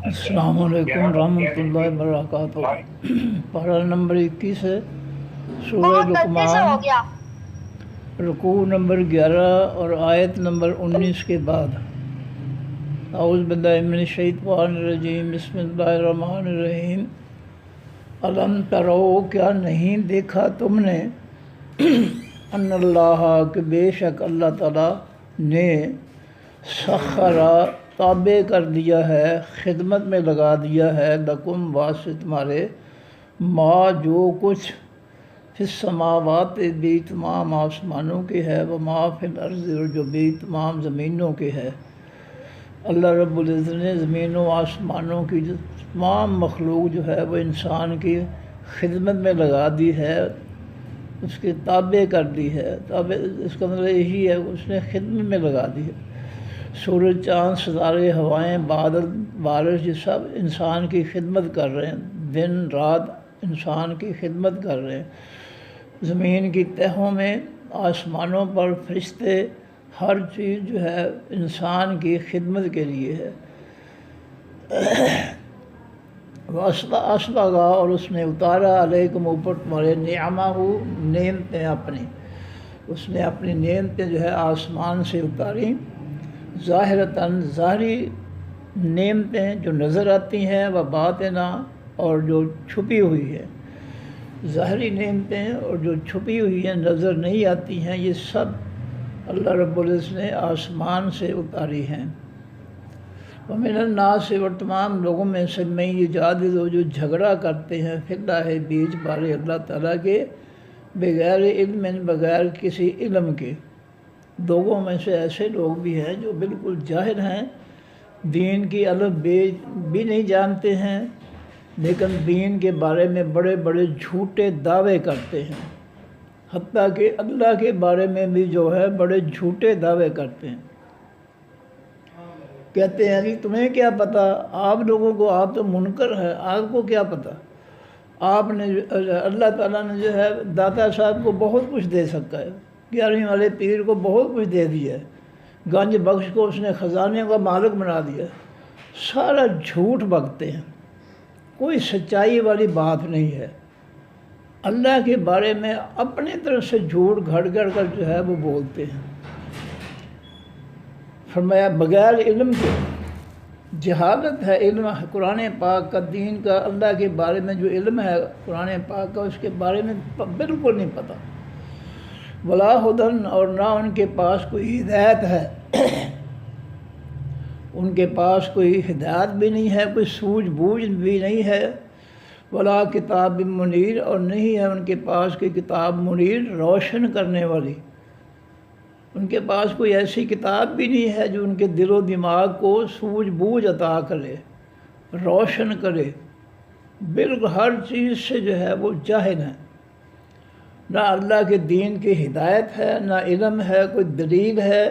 السلام علیکم ورحمۃ اللہ وبرکاتہ۔ پارہ نمبر 21 ہے سورہ لقمان، رکوع نمبر 11 اور آیت نمبر 19 کے بعد۔ اعوذ باللہ من الشیطان الرجیم، بسم اللہ الرحمن الرحیم۔ الم ترو، کیا نہیں دیکھا تم نے، ان اللہ، کہ بے شک اللہ تعالیٰ نے سخرا، تابع کر دیا ہے، خدمت میں لگا دیا ہے، لکم واسطے تمہارے، ما جو کچھ فی السماوات بھی تمام آسمانوں کے ہے، و ما فی الارض، اور جو بھی تمام زمینوں کے ہے۔ اللہ رب العزت نے زمین و آسمانوں کی جو تمام مخلوق جو ہے وہ انسان کی خدمت میں لگا دی ہے، اس کے تابع کر دی ہے۔ تابع اس کا مطلب یہی ہے، اس نے خدمت میں لگا دی ہے۔ سورج، چاند، ستارے، ہوائیں، بادل، بارش، یہ سب انسان کی خدمت کر رہے ہیں، دن رات انسان کی خدمت کر رہے ہیں۔ زمین کی تہوں میں، آسمانوں پر فرشتے، ہر چیز جو ہے انسان کی خدمت کے لیے ہے۔ اسبغ، اور اس نے اتارا، علیکم، اوپر تمہارے، نعمہ، نعمتیں اپنی، اس نے اپنی نعمتیں جو ہے آسمان سے اتاری، ظاہرتاً، ظاہری نعمتیں جو نظر آتی ہیں، و باطنہ، اور جو چھپی ہوئی ہے۔ ظاہری نعمتیں اور جو چھپی ہوئی ہیں، نظر نہیں آتی ہیں، یہ سب اللہ رب العزت نے آسمان سے اتاری ہیں۔ ومن الناس، اور تمام لوگوں میں سے، میں یجادل، جو جھگڑا کرتے ہیں، فی اللہ، بیچ بارے اللہ تعالیٰ کے، بغیر علم، بغیر کسی علم کے۔ لوگوں میں سے ایسے لوگ بھی ہیں جو بالکل جاہل ہیں، دین کی الف بے بھی نہیں جانتے ہیں، لیکن دین کے بارے میں بڑے بڑے جھوٹے دعوے کرتے ہیں، حتیٰ کہ اللہ کے بارے میں بھی جو ہے بڑے جھوٹے دعوے کرتے ہیں۔ کہتے ہیں کہ تمہیں کیا پتہ، آپ لوگوں کو، آپ تو منکر ہے، آپ کو کیا پتہ۔ آپ نے، اللہ تعالیٰ نے جو ہے داتا صاحب کو بہت کچھ دے سکتا ہے، 11ویں والے پیر کو بہت کچھ دے دیا ہے، گنج بخش کو اس نے خزانے کا مالک بنا دیا۔ سارا جھوٹ بکتے ہیں، کوئی سچائی والی بات نہیں ہے۔ اللہ کے بارے میں اپنی طرف سے جھوٹ گھڑ گھڑ کر جو ہے وہ بولتے ہیں۔ فرمایا بغیر علم کے، جہالت ہے، علم قرآن پاک کا، دین کا، اللہ کے بارے میں جو علم ہے قرآن پاک کا، اس کے بارے میں بالکل نہیں پتہ۔ ولا ہدن، اور نہ ان کے پاس کوئی ہدایت ہے، ان کے پاس کوئی ہدایت بھی نہیں ہے، کوئی سوجھ بوجھ بھی نہیں ہے۔ ولا کتاب منیر، اور نہیں ہے ان کے پاس کوئی کتاب منیر، روشن کرنے والی۔ ان کے پاس کوئی ایسی کتاب بھی نہیں ہے جو ان کے دل و دماغ کو سوجھ بوجھ عطا کرے، روشن کرے۔ بالکل ہر چیز سے جو ہے وہ جاہل ہیں، نہ اللہ کے دین کی ہدایت ہے، نہ علم ہے، کوئی دلیل ہے،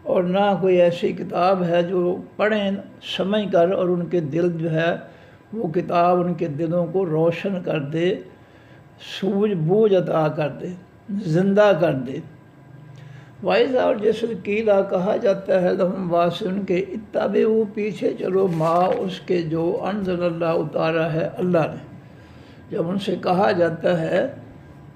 اور نہ کوئی ایسی کتاب ہے جو پڑھیں سمجھ کر اور ان کے دل جو ہے وہ کتاب ان کے دلوں کو روشن کر دے، سوجھ بوجھ عطا کر دے، زندہ کر دے۔ وائزہ، اور جیسے قیلا، کہا جاتا ہے، لہم، واسطے ان کے، اتبعوا، پیچھے چلو، ما، اس کے، جو انزل اللہ، اتارا ہے اللہ نے۔ جب ان سے کہا جاتا ہے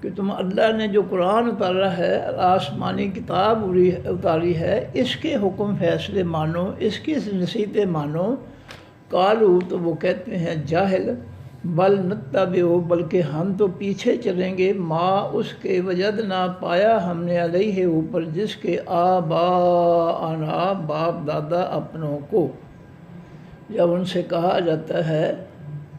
کہ تم اللہ نے جو قرآن اتارا ہے، آسمانی کتاب اتاری ہے، اس کے حکم فیصلے مانو، اس کی نصیحتیں مانو، قالو، تو وہ کہتے ہیں جاہل، بل نتبع، بلکہ ہم تو پیچھے چلیں گے، ما، اس کے، وجدنا، پایا ہم نے، علیہ، اوپر، جس کے، آباءنا، باپ دادا اپنوں کو۔ جب ان سے کہا جاتا ہے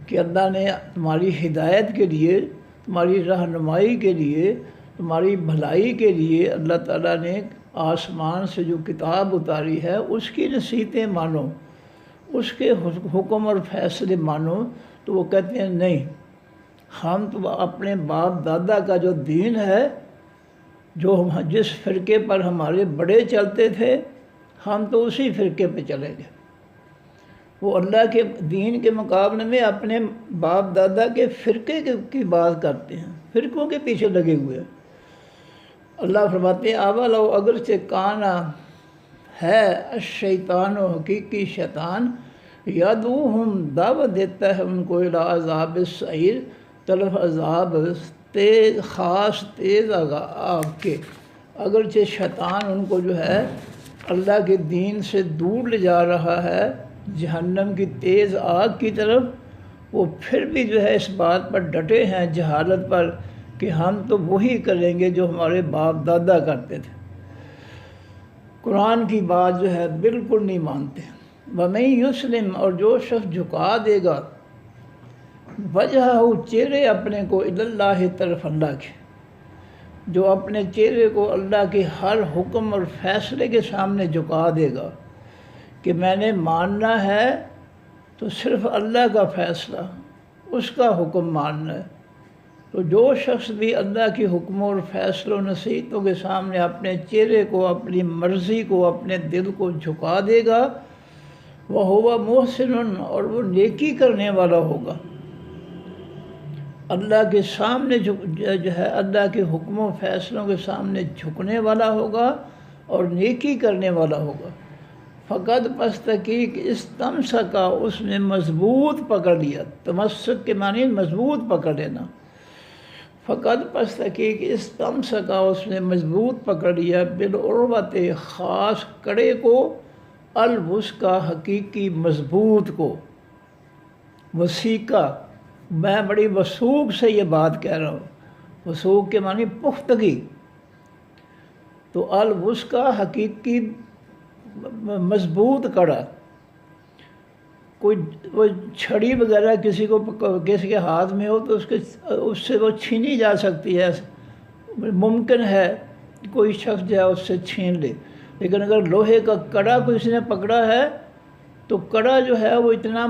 کہ اللہ نے تمہاری ہدایت کے لیے، تمہاری رہنمائی کے لیے، تمہاری بھلائی کے لیے اللہ تعالیٰ نے آسمان سے جو کتاب اتاری ہے اس کی نصیحتیں مانو، اس کے حکم اور فیصلے مانو، تو وہ کہتے ہیں نہیں، ہم تو اپنے باپ دادا کا جو دین ہے، جو جس فرقے پر ہمارے بڑے چلتے تھے، ہم تو اسی فرقے پہ چلیں گے۔ وہ اللہ کے دین کے مقابلے میں اپنے باپ دادا کے فرقے کی بات کرتے ہیں، فرقوں کے پیچھے لگے ہوئے۔ اللہ فرماتے ہیں اولو، اگرچہ کانا ہے، الشیطان، و حقیقی شیطان، یدعوہم دعوت دیتا ہے ان کو الی عذاب السعیر، طرف عذاب تیز، خاص تیز آگ کے۔ اگرچہ شیطان ان کو جو ہے اللہ کے دین سے دور لے جا رہا ہے جہنم کی تیز آگ کی طرف، وہ پھر بھی جو ہے اس بات پر ڈٹے ہیں جہالت پر کہ ہم تو وہی کریں گے جو ہمارے باپ دادا کرتے تھے، قرآن کی بات جو ہے بالکل نہیں مانتے۔ وَمَن یسلم، اور جو شخص جھکا دے گا وجہ چہرے اپنے کو الی اللہ، طرف اللہ کے، جو اپنے چہرے کو اللہ کے ہر حکم اور فیصلے کے سامنے جھکا دے گا کہ میں نے ماننا ہے تو صرف اللہ کا فیصلہ، اس کا حکم ماننا ہے، تو جو شخص بھی اللہ کے حکموں اور فیصلوں نصیحتوں کے سامنے اپنے چہرے کو، اپنی مرضی کو، اپنے دل کو جھکا دے گا، وَهُوَ مُحْسِنٌ، اور وہ نیکی کرنے والا ہوگا، اللہ کے سامنے جو ہے اللہ کے حکموں فیصلوں کے سامنے جھکنے والا ہوگا اور نیکی کرنے والا ہوگا۔ فقط پس تحقیق استمسکا، اس نے مضبوط پکڑ لیا، تمسک کے معنی مضبوط پکڑ لینا، فقط پس تحقیق استمسکا، اس نے مضبوط پکڑ لیا، بالعروۃ، خاص کڑے کو، الوثقی، حقیقی مضبوط کو، وثیقہ، میں بڑی وثوق سے یہ بات کہہ رہا ہوں، وثوق کے معنی پختگی، تو الوثقی حقیقی مضبوط کڑا، کوئی چھڑی وغیرہ کسی کے ہاتھ میں ہو تو اس سے وہ چھینی جا سکتی ہے، ممکن ہے کوئی شخص جو ہے اس سے چھین لے، لیکن اگر لوہے کا کڑا کسی نے پکڑا ہے تو کڑا جو ہے وہ اتنا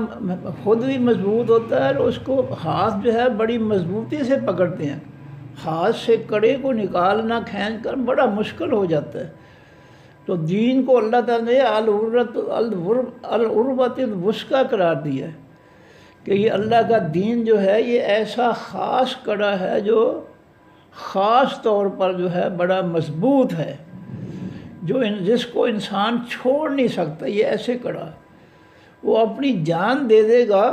خود بھی مضبوط ہوتا ہے اور اس کو ہاتھ جو ہے بڑی مضبوطی سے پکڑتے ہیں، ہاتھ سے کڑے کو نکالنا کھینچ کر بڑا مشکل ہو جاتا ہے۔ تو دین کو اللہ تعالیٰ نے العروۃ الوثقی قرار دیا ہے کہ یہ اللہ کا دین جو ہے یہ ایسا خاص کڑا ہے جو خاص طور پر جو ہے بڑا مضبوط ہے، جس کو انسان چھوڑ نہیں سکتا، یہ ایسے کڑا ہے، وہ اپنی جان دے دے گا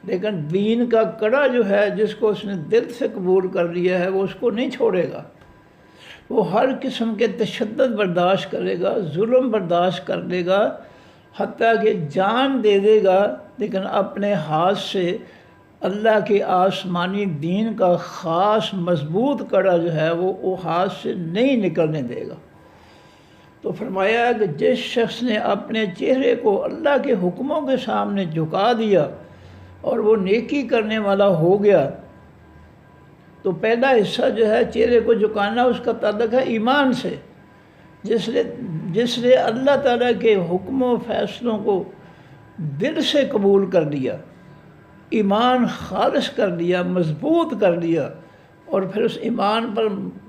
لیکن دین کا کڑا جو ہے جس کو اس نے دل سے قبول کر لیا ہے وہ اس کو نہیں چھوڑے گا، وہ ہر قسم کے تشدد برداشت کرے گا، ظلم برداشت کر لے گا، حتیٰ کہ جان دے دے گا، لیکن اپنے ہاتھ سے اللہ کے آسمانی دین کا خاص مضبوط کڑا جو ہے وہ ہاتھ سے نہیں نکلنے دے گا۔ تو فرمایا کہ جس شخص نے اپنے چہرے کو اللہ کے حکموں کے سامنے جھکا دیا اور وہ نیکی کرنے والا ہو گیا، تو پہلا حصہ جو ہے چہرے کو جھکانا اس کا تعلق ہے ایمان سے، جس نے اللہ تعالیٰ کے حکموں فیصلوں کو دل سے قبول کر لیا، ایمان خالص کر لیا، مضبوط کر لیا، اور پھر اس ایمان پر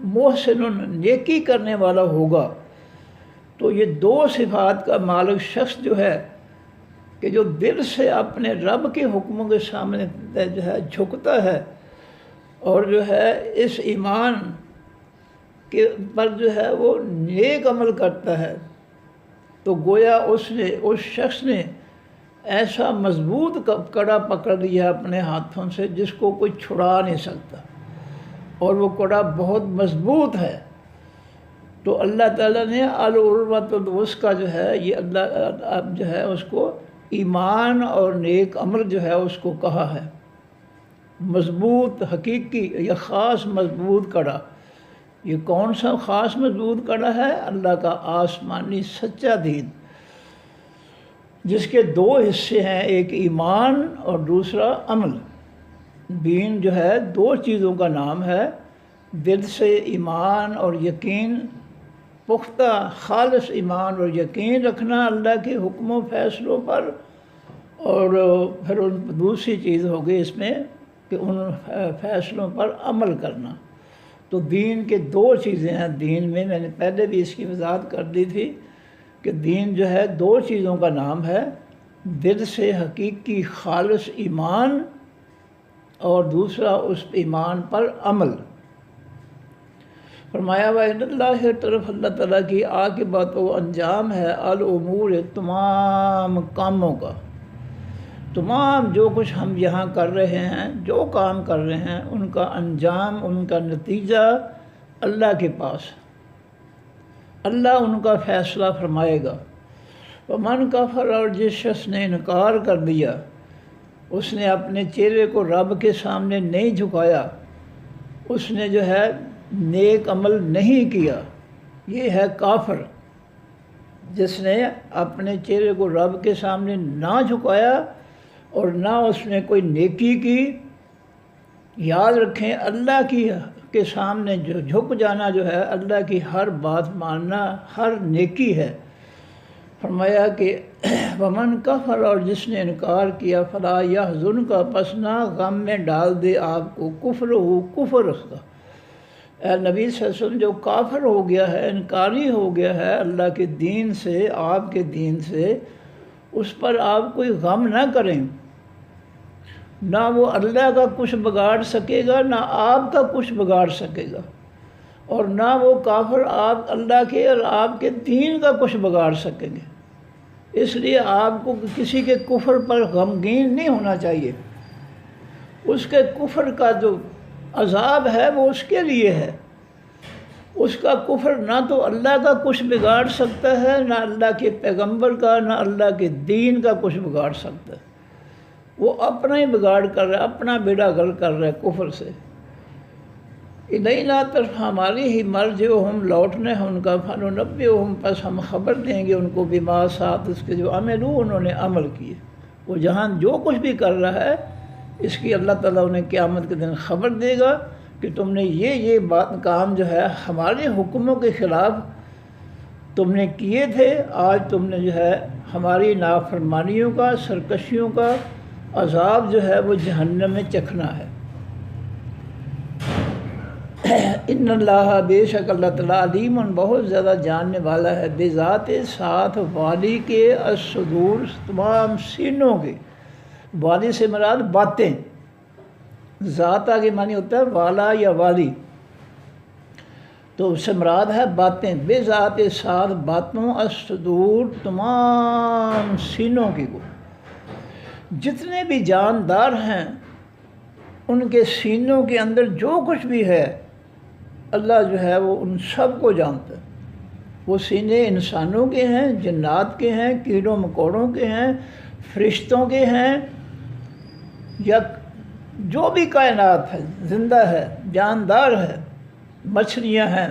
محسن نیکی کرنے والا ہوگا، تو یہ دو صفات کا مالک شخص جو ہے کہ جو دل سے اپنے رب کے حکموں کے سامنے جو ہے جھکتا ہے اور جو ہے اس ایمان کے پر جو ہے وہ نیک عمل کرتا ہے، تو گویا اس شخص نے ایسا مضبوط کڑا پکڑ لیا اپنے ہاتھوں سے جس کو کوئی چھڑا نہیں سکتا، اور وہ کڑا بہت مضبوط ہے۔ تو اللہ تعالیٰ نے العروۃ الوثقی جو ہے یہ اللہ جو ہے اس کو ایمان اور نیک عمل جو ہے اس کو کہا ہے، مضبوط حقیقی یا خاص مضبوط کڑا۔ یہ کون سا خاص مضبوط کڑا ہے؟ اللہ کا آسمانی سچا دین، جس کے دو حصے ہیں، ایک ایمان اور دوسرا عمل۔ دین جو ہے دو چیزوں کا نام ہے، دل سے ایمان اور یقین، پختہ خالص ایمان اور یقین رکھنا اللہ کے حکموں فیصلوں پر، اور پھر دوسری چیز ہوگی اس میں کہ ان فیصلوں پر عمل کرنا۔ تو دین کے دو چیزیں ہیں، دین میں نے پہلے بھی اس کی وضاحت کر دی تھی کہ دین جو ہے دو چیزوں کا نام ہے، دل سے حقیقی خالص ایمان اور دوسرا اس ایمان پر عمل۔ فرمایا وَإِنَّ اللَّهِ، طرف اللہ تعالیٰ کی عاقبت و انجام ہے، الامور تمام کاموں کا، تمام جو کچھ ہم یہاں کر رہے ہیں، جو کام کر رہے ہیں، ان کا انجام، ان کا نتیجہ اللہ کے پاس، اللہ ان کا فیصلہ فرمائے گا۔ ومن کفر، اور جس شخص نے انکار کر دیا، اس نے اپنے چہرے کو رب کے سامنے نہیں جھکایا، اس نے جو ہے نیک عمل نہیں کیا، یہ ہے کافر، جس نے اپنے چہرے کو رب کے سامنے نہ جھکایا اور نہ اس نے کوئی نیکی کی۔ یاد رکھیں، اللہ کے سامنے جو جھک جانا جو ہے، اللہ کی ہر بات ماننا ہر نیکی ہے۔ فرمایا کہ ومن کفر، اور جس نے انکار کیا، فلا یحزنک، پس نہ غم میں ڈال دے آپ کو، کفر اس کا۔ اے نبی صلی اللہ علیہ وسلم، جو کافر ہو گیا ہے، انکاری ہو گیا ہے اللہ کے دین سے، آپ کے دین سے، اس پر آپ کوئی غم نہ کریں، نہ وہ اللہ کا کچھ بگاڑ سکے گا، نہ آپ کا کچھ بگاڑ سکے گا، اور نہ وہ کافر آپ اللہ کے اور آپ کے دین کا کچھ بگاڑ سکیں گے۔ اس لیے آپ کو کسی کے کفر پر غمگین نہیں ہونا چاہیے۔ اس کے کفر کا جو عذاب ہے وہ اس کے لیے ہے، اس کا کفر نہ تو اللہ کا کچھ بگاڑ سکتا ہے، نہ اللہ کے پیغمبر کا، نہ اللہ کے دین کا کچھ بگاڑ سکتا ہے۔ وہ اپنا ہی بگاڑ کر رہا ہے، اپنا بیڑا غرق کر رہا ہے کفر سے۔ الینا، طرف ہماری ہی مرجعہم، لوٹنے ہیں ان کا، فننبئہم، پس ہم خبر دیں گے ان کو، بما ساتھ اس کے جو عملو انہوں نے عمل کیے۔ وہ جہاں جو کچھ بھی کر رہا ہے، اس کی اللہ تعالیٰ انہیں قیامت کے دن خبر دے گا کہ تم نے یہ کام جو ہے ہمارے حکموں کے خلاف تم نے کیے تھے، آج تم نے جو ہے ہماری نافرمانیوں کا، سرکشیوں کا عذاب جو ہے وہ جہنم میں چکھنا ہے۔ ان اللہ، بے شک اللہ تعالیٰ، علیم، بہت زیادہ جاننے والا ہے، بذات، ساتھ والی کے، الصدور، تمام سینوں کے۔ والی سے مراد باتیں، ذات آگے معنی ہوتا ہے والا یا والی، تو اس سے مراد ہے باتیں، بذات، ساتھ باتوں، الصدور، تمام سینوں کی کو۔ جتنے بھی جاندار ہیں ان کے سینوں کے اندر جو کچھ بھی ہے، اللہ جو ہے وہ ان سب کو جانتا ہے۔ وہ سینے انسانوں کے ہیں، جنات کے ہیں، کیڑوں مکوڑوں کے ہیں، فرشتوں کے ہیں، یا جو بھی کائنات ہے، زندہ ہے، جاندار ہے، مچھلیاں ہیں،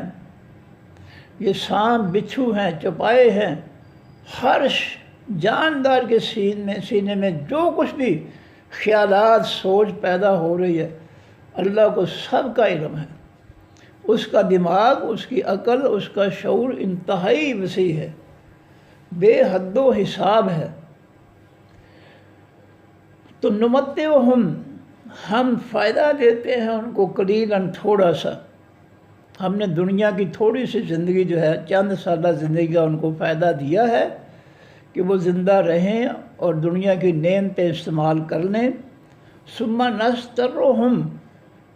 یہ سانپ، بچھو ہیں، چوپائے ہیں، ہر جاندار کے سینے میں جو کچھ بھی خیالات، سوچ پیدا ہو رہی ہے، اللہ کو سب کا علم ہے۔ اس کا دماغ، اس کی عقل، اس کا شعور انتہائی وسیع ہے، بے حد و حساب ہے۔ تو نمتعہم، ہم فائدہ دیتے ہیں ان کو، قلیلاً، تھوڑا سا۔ ہم نے دنیا کی تھوڑی سی زندگی جو ہے، چند سالہ زندگی کا ان کو فائدہ دیا ہے کہ وہ زندہ رہیں اور دنیا کی نعمتیں استعمال کر لیں۔ ثم نضطرہم،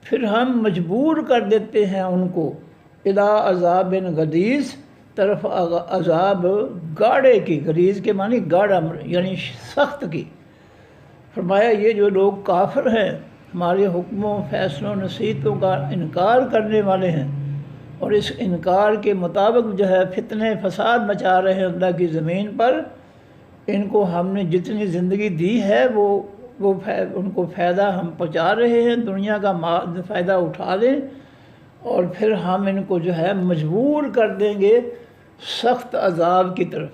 پھر ہم مجبور کر دیتے ہیں ان کو، الی عذاب غلیظ، طرف عذاب گاڑے کی، غلیظ کے معنی گاڑا یعنی سخت کی۔ فرمایا یہ جو لوگ کافر ہیں، ہمارے حکموں، فیصلوں، نصیحتوں کا انکار کرنے والے ہیں، اور اس انکار کے مطابق جو ہے فتنے فساد مچا رہے ہیں اللہ کی زمین پر، ان کو ہم نے جتنی زندگی دی ہے وہ ان کو فائدہ ہم پہنچا رہے ہیں، دنیا کا فائدہ اٹھا لیں، اور پھر ہم ان کو جو ہے مجبور کر دیں گے سخت عذاب کی طرف۔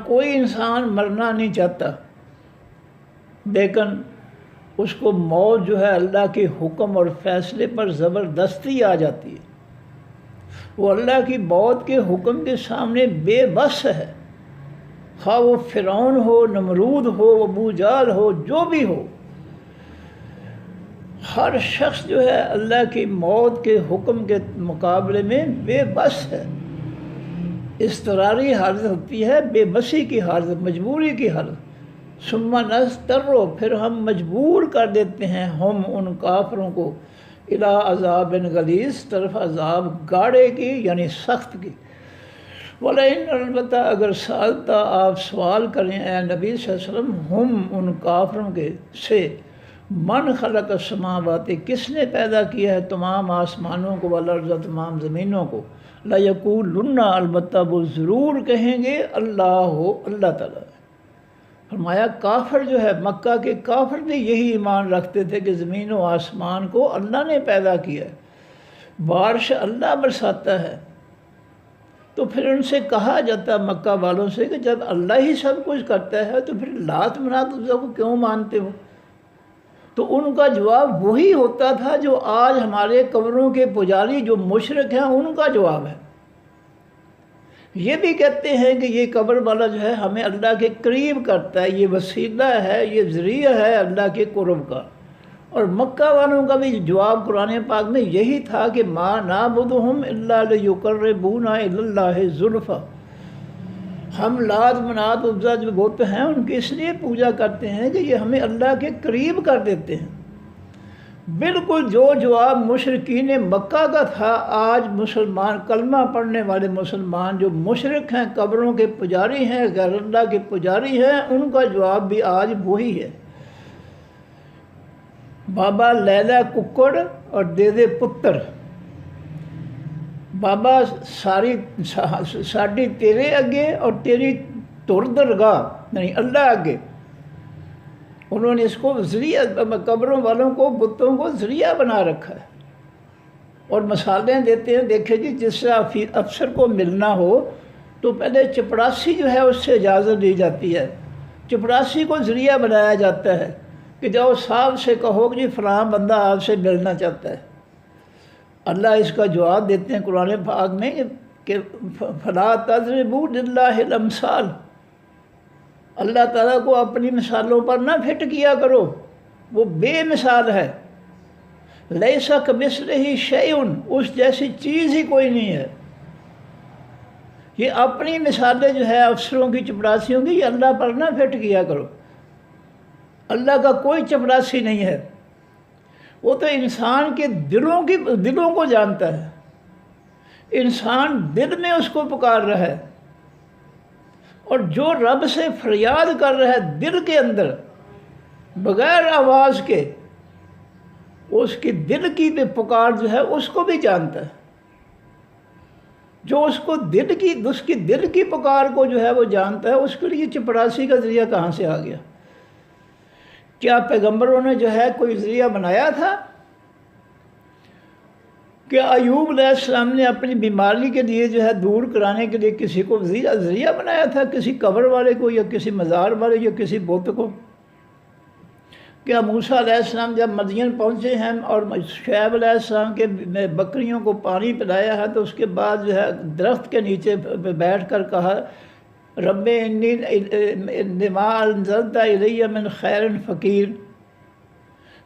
کوئی انسان مرنا نہیں چاہتا، لیکن اس کو موت جو ہے اللہ کے حکم اور فیصلے پر زبردستی آ جاتی ہے۔ وہ اللہ کی موت کے حکم کے سامنے بے بس ہے، خواہ وہ فرعون ہو، نمرود ہو، ابو جہل ہو، جو بھی ہو، ہر شخص جو ہے اللہ کی موت کے حکم کے مقابلے میں بے بس ہے۔ اضطراری حالت ہوتی ہے، بے بسی کی حالت، مجبوری کی حالت۔ ثم نضطرو، پھر ہم مجبور کر دیتے ہیں ہم ان کافروں کو، الی عذاب غلیظ، طرف عذاب گاڑے کی یعنی سخت کی۔ وَلَئِنْ البتہ اگر سالتا آپ سوال کریں اے نبی صلی اللہ علیہ وسلم ہم ان کافروں کے سے من خلق السماوات کس نے پیدا کیا ہے تمام آسمانوں کو والارض تمام زمینوں کو لَيَقُولُنَّ البتہ وہ ضرور کہیں گے اللہ تعالیٰ۔ فرمایا کافر جو ہے مکہ کے کافر بھی یہی ایمان رکھتے تھے کہ زمین و آسمان کو اللہ نے پیدا کیا ہے، بارش اللہ برساتا ہے۔ تو پھر ان سے کہا جاتا مکہ والوں سے کہ جب اللہ ہی سب کچھ کرتا ہے تو پھر لات منات عزا کو کیوں مانتے ہو؟ تو ان کا جواب وہی ہوتا تھا جو آج ہمارے قبروں کے پجاری جو مشرک ہیں ان کا جواب ہے۔ یہ بھی کہتے ہیں کہ یہ قبر والا جو ہے ہمیں اللہ کے قریب کرتا ہے، یہ وسیلہ ہے، یہ ذریعہ ہے اللہ کے قرب کا۔ اور مکہ والوں کا بھی جواب قرآن پاک میں یہی تھا کہ ما نعبدہم الا لیقربونا الی اللہ زلفی، ہم لات منات عزا جو بت ہیں ان کی اس لیے پوجا کرتے ہیں کہ یہ ہمیں اللہ کے قریب کر دیتے ہیں۔ بالکل جو جواب مشرکین مکہ کا تھا آج مسلمان کلمہ پڑھنے والے مسلمان جو مشرک ہیں، قبروں کے پجاری ہیں، غیر اللہ کے پجاری ہیں، ان کا جواب بھی آج وہی ہے۔ بابا لیلا ککڑ اور دے دے پتر، بابا ساڑی تیرے اگے اور تیری تر درگاہ یعنی اللہ اگے۔ انہوں نے اس کو ذریعہ قبروں والوں کو بتوں کو ذریعہ بنا رکھا ہے اور مثالیں دیتے ہیں۔ دیکھیں جی جس سے افسر کو ملنا ہو تو پہلے چپڑاسی جو ہے اس سے اجازت دی جاتی ہے، چپڑاسی کو ذریعہ بنایا جاتا ہے کہ جاؤ صاحب سے کہو کہ جی فلاں بندہ آپ سے ملنا چاہتا ہے۔ اللہ اس کا جواب دیتے ہیں قرآن پاک میں کہ فلا تضربوا للہ الامثال، اللہ تعالیٰ کو اپنی مثالوں پر نہ فٹ کیا کرو، وہ بے مثال ہے۔ لیس کمثلہ شیء، اس جیسی چیز ہی کوئی نہیں ہے۔ یہ اپنی مثالیں جو ہے افسروں کی چپڑاسیوں کی یہ اللہ پر نہ فٹ کیا کرو۔ اللہ کا کوئی چپڑاسی نہیں ہے، وہ تو انسان کے دلوں کو جانتا ہے۔ انسان دل میں اس کو پکار رہا ہے، اور جو رب سے فریاد کر رہا ہے دل کے اندر بغیر آواز کے، اس کی دل کی بھی پکار جو ہے اس کو بھی جانتا ہے۔ جو اس کی دل کی پکار کو جو ہے وہ جانتا ہے، اس کے لیے چپڑاسی کا ذریعہ کہاں سے آ گیا؟ کیا پیغمبروں نے جو ہے کوئی ذریعہ بنایا تھا؟ کہ ایوب علیہ السلام نے اپنی بیماری کے لیے جو ہے دور کرانے کے لیے کسی کو ذریعہ بنایا تھا، کسی قبر والے کو یا کسی مزار والے یا کسی بت کو؟ کیا موسیٰ علیہ السلام جب مدین پہنچے ہیں اور شعیب علیہ السلام کے بکریوں کو پانی پلایا ہے تو اس کے بعد جو ہے درخت کے نیچے بیٹھ کر کہا رب انی لما انزلت الی من خیر فقیر،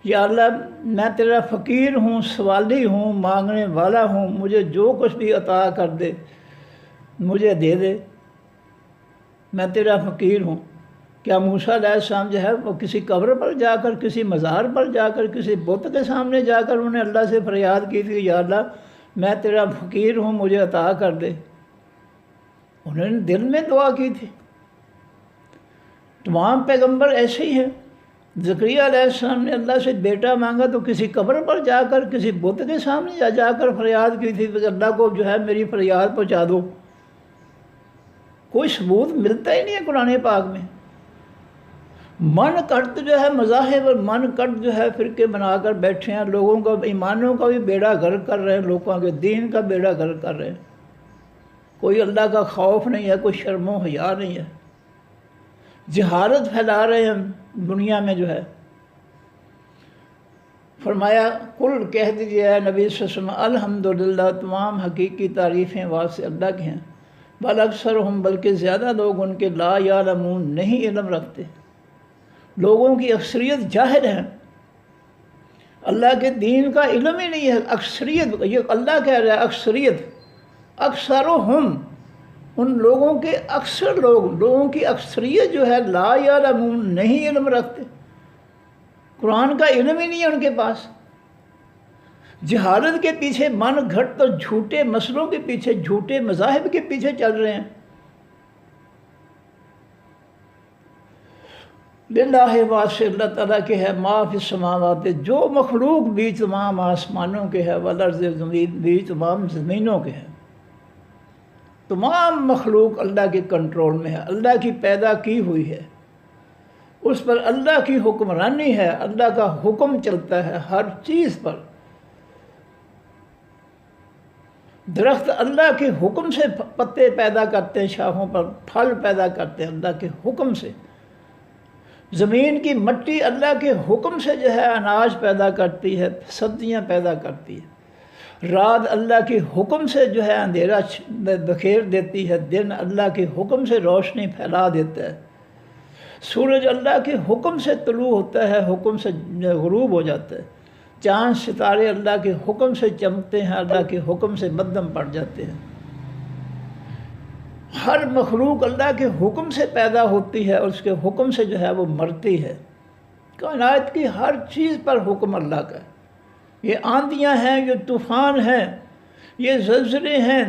یا اللہ میں تیرا فقیر ہوں، سوالی ہوں، مانگنے والا ہوں، مجھے جو کچھ بھی عطا کر دے مجھے دے دے، میں تیرا فقیر ہوں۔ کیا موسیٰ علیہ السلام جو ہے وہ کسی قبر پر جا کر، کسی مزار پر جا کر، کسی بت کے سامنے جا کر انہوں نے اللہ سے فریاد کی تھی یا اللہ میں تیرا فقیر ہوں مجھے عطا کر دے؟ انہوں نے دل میں دعا کی تھی۔ تمام پیغمبر ایسے ہی ہیں۔ زکریہ علیہ السلام نے اللہ سے بیٹا مانگا تو کسی قبر پر جا کر، کسی بت کے سامنے جا کر فریاد کی تھی کہ اللہ کو جو ہے میری فریاد پہنچا دو۔ کوئی ثبوت ملتا ہی نہیں ہے قرآن پاک میں۔ من کٹ جو ہے مذاہب اور من کٹ جو ہے فرقے بنا کر بیٹھے ہیں، لوگوں کا ایمانوں کا بھی بیڑا غرق کر رہے ہیں، لوگوں کے دین کا بیڑا غرق کر رہے ہیں۔ کوئی اللہ کا خوف نہیں ہے، کوئی شرم و حیا نہیں ہے، جہالت پھیلا رہے ہیں دنیا میں جو ہے۔ فرمایا کل کہہ دیجیے اے نبی صلی اللہ علیہ وسلم الحمدللہ، تمام حقیقی تعریفیں واسطے اللہ کی ہیں، بل اکثرہم، بلکہ زیادہ لوگ ان کے لا یعلمون، نہیں علم رکھتے۔ لوگوں کی اکثریت جاہل ہیں، اللہ کے دین کا علم ہی نہیں ہے۔ اکثریت، یہ اللہ کہہ رہا ہے اکثریت، اکثرہم، ان لوگوں کے اکثر لوگوں کی اکثریت جو ہے لا یعلمون، نہیں علم رکھتے، قرآن کا علم ہی نہیں ہے ان کے پاس۔ جہالت کے پیچھے من گھڑت اور جھوٹے مسئلوں کے پیچھے، جھوٹے مذاہب کے پیچھے چل رہے ہیں۔ للہ واسع اللہ تعالیٰ کے ہے ما فی السماوات، جو مخلوق بھی تمام آسمانوں کے ہے، والارض زمین بھی تمام زمینوں کے ہے، تمام مخلوق اللہ کے کنٹرول میں ہے، اللہ کی پیدا کی ہوئی ہے، اس پر اللہ کی حکمرانی ہے، اللہ کا حکم چلتا ہے ہر چیز پر۔ درخت اللہ کے حکم سے پتے پیدا کرتے ہیں، شاخوں پر پھل پیدا کرتے ہیں اللہ کے حکم سے۔ زمین کی مٹی اللہ کے حکم سے جو ہے اناج پیدا کرتی ہے، سبزیاں پیدا کرتی ہے۔ رات اللہ کے حکم سے جو ہے اندھیرا بکھیر دیتی ہے، دن اللہ کے حکم سے روشنی پھیلا دیتا ہے۔ سورج اللہ کے حکم سے طلوع ہوتا ہے، حکم سے غروب ہو جاتا ہے۔ چاند ستارے اللہ کے حکم سے چمکتے ہیں، اللہ کے حکم سے مدھم پڑ جاتے ہیں۔ ہر مخلوق اللہ کے حکم سے پیدا ہوتی ہے اور اس کے حکم سے جو ہے وہ مرتی ہے۔ کائنات کی ہر چیز پر حکم اللہ کا ہے۔ یہ آندیاں ہیں، یہ طوفان ہیں، یہ زلزلے ہیں،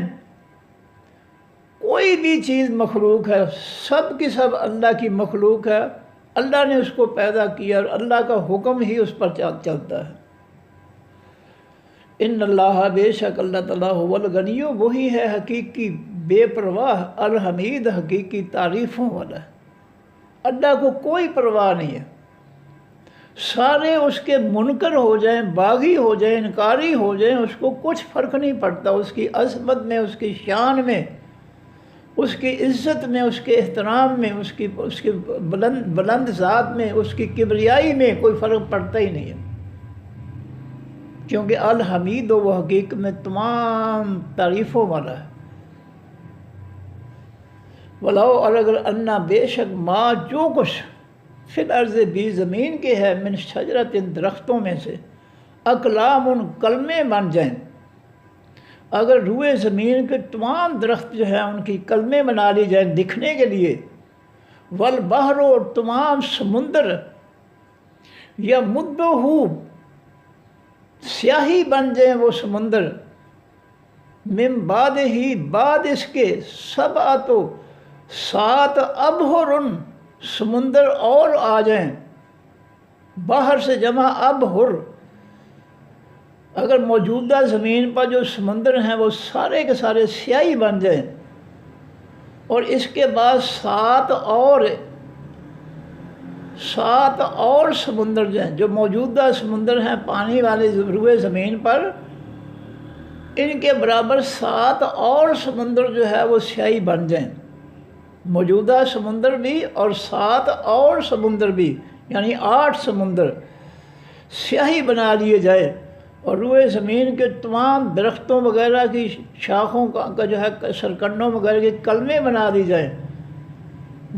کوئی بھی چیز مخلوق ہے، سب کی سب اللہ کی مخلوق ہے۔ اللہ نے اس کو پیدا کیا اور اللہ کا حکم ہی اس پر چلتا ہے۔ ان اللہ، بے شک اللہ تعالیٰ هو الغنی، وہی ہے حقیقی بے پرواہ، الحمید، حقیقی تعریفوں والا ہے۔ اللہ کو کوئی پرواہ نہیں ہے، سارے اس کے منکر ہو جائیں، باغی ہو جائیں، انکاری ہو جائیں، اس کو کچھ فرق نہیں پڑتا۔ اس کی عظمت میں، اس کی شان میں، اس کی عزت میں، اس کے احترام میں، اس کی بلند ذات میں، اس کی کبریائی میں کوئی فرق پڑتا ہی نہیں ہے، کیونکہ الحمید وہ حقیقت میں تمام تعریفوں والا ہے۔ ولو، اور اگر انا، بے شک ما، جو کچھ فی الارض بھی زمین کے ہے، من شجرت، درختوں میں سے، اقلام، کلمے بن جائیں، اگر روئے زمین کے تمام درخت جو ہیں ان کی کلمے بنا لی جائیں دکھنے کے لیے، والبحر، اور تمام سمندر، یا مدہو، سیاہی بن جائیں وہ سمندر، من بعد ہی، بعد اس کے، سبعۃ، 7 ابحر، سمندر اور آ جائیں، باہر سے جمع ابحر، اگر موجودہ زمین پر جو سمندر ہیں وہ سارے کے سارے سیاہی بن جائیں، اور اس کے بعد 7 اور سمندر جو ہیں، جو موجودہ سمندر ہیں پانی والے روئے زمین پر، ان کے برابر 7 اور سمندر جو ہے وہ سیاہی بن جائیں، موجودہ سمندر بھی اور 7 اور سمندر بھی، یعنی 8 سمندر سیاہی بنا لیے جائے، اور روئے زمین کے تمام درختوں وغیرہ کی شاخوں کا جو ہے سرکنڈوں وغیرہ کے کلمے بنا دی جائیں،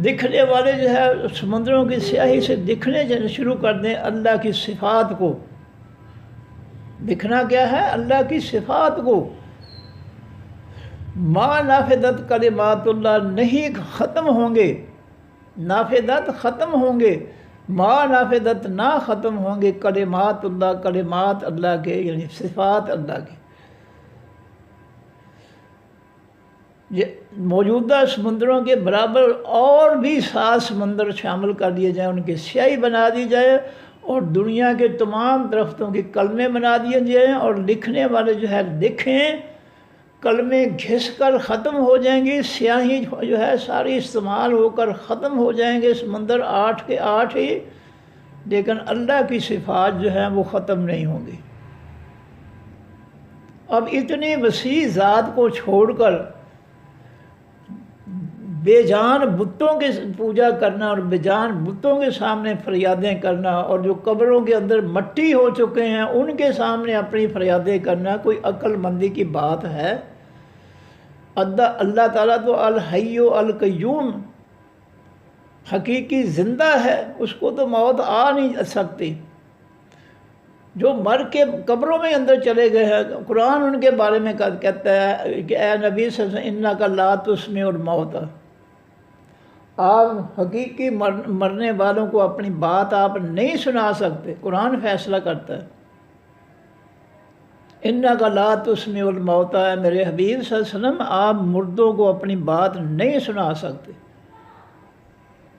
دکھنے والے جو ہے سمندروں کی سیاہی سے دکھنے شروع کر دیں اللہ کی صفات کو۔ دکھنا کیا ہے؟ اللہ کی صفات کو۔ ما نافذت کلمات اللہ، نہیں ختم ہوں گے، نافذت ختم ہوں گے، ما نافذت نہ ختم ہوں گے، کلمات اللہ، کلمات اللہ کے، یعنی صفات اللہ کی۔ موجودہ سمندروں کے برابر اور بھی 7 سمندر شامل کر دیے جائیں، ان کی سیاہی بنا دی جائے، اور دنیا کے تمام درختوں کے کلمے بنا دیے جائیں، اور لکھنے والے جو ہے لکھیں، کلمے گھس کر ختم ہو جائیں گے، سیاہی جو ہے ساری استعمال ہو کر ختم ہو جائیں گے، سمندر 8 کے 8 ہی، لیکن اللہ کی صفات جو ہیں وہ ختم نہیں ہوں گی۔ اب اتنی وسیع ذات کو چھوڑ کر بے جان بتوں کے پوجا کرنا، اور بے جان بتوں کے سامنے فریادیں کرنا، اور جو قبروں کے اندر مٹی ہو چکے ہیں ان کے سامنے اپنی فریادیں کرنا، کوئی عقل مندی کی بات ہے؟ اللہ تعالیٰ تو الحی القیوم، حقیقی زندہ ہے، اس کو تو موت آ نہیں سکتی۔ جو مر کے قبروں میں اندر چلے گئے ہیں، قرآن ان کے بارے میں کہتا ہے کہ اے نبی صلی اللہ علیہ وسلم، انک لا تسمع الموت، آپ حقیقی مرنے والوں کو اپنی بات آپ نہیں سنا سکتے، قرآن فیصلہ کرتا ہے۔ انک لا تسمع الموتیٰ، ہے میرے حبیب صلی اللہ علیہ وسلم آپ مردوں کو اپنی بات نہیں سنا سکتے،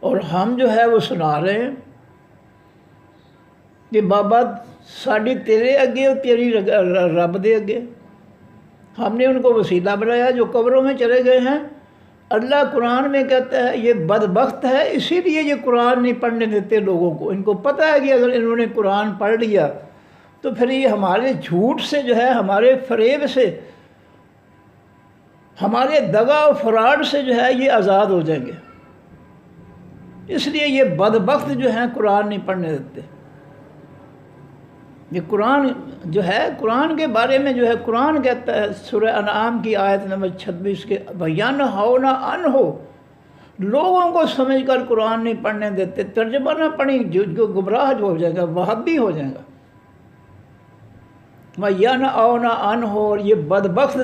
اور ہم جو ہے وہ سنا رہے ہیں کہ بابا ساڑی تیرے اگے اور تیری رب دے اگے۔ ہم نے ان کو وسیلہ بنایا جو قبروں میں چلے گئے ہیں۔ اللہ قرآن میں کہتا ہے یہ بدبخت ہے، اسی لیے یہ قرآن نہیں پڑھنے دیتے لوگوں کو۔ ان کو پتہ ہے کہ اگر انہوں نے قرآن پڑھ لیا تو پھر یہ ہمارے جھوٹ سے جو ہے، ہمارے فریب سے، ہمارے دغا و فراڈ سے جو ہے یہ آزاد ہو جائیں گے۔ اس لیے یہ بدبخت جو ہیں قرآن نہیں پڑھنے دیتے۔ یہ قرآن جو ہے، قرآن کے بارے میں جو ہے قرآن کہتا ہے سورہ انعام کی آیت نمبر 26 کے وَيَنْهَوْنَ عَنْهُ، لوگوں کو سمجھ کر قرآن نہیں پڑھنے دیتے۔ ترجمہ نہ پڑھیں جو گمراہ ہو جائے گا، وہابی ہو جائے گا۔ وَيَنْهَوْنَ عَنْهُ، اور یہ بدبخت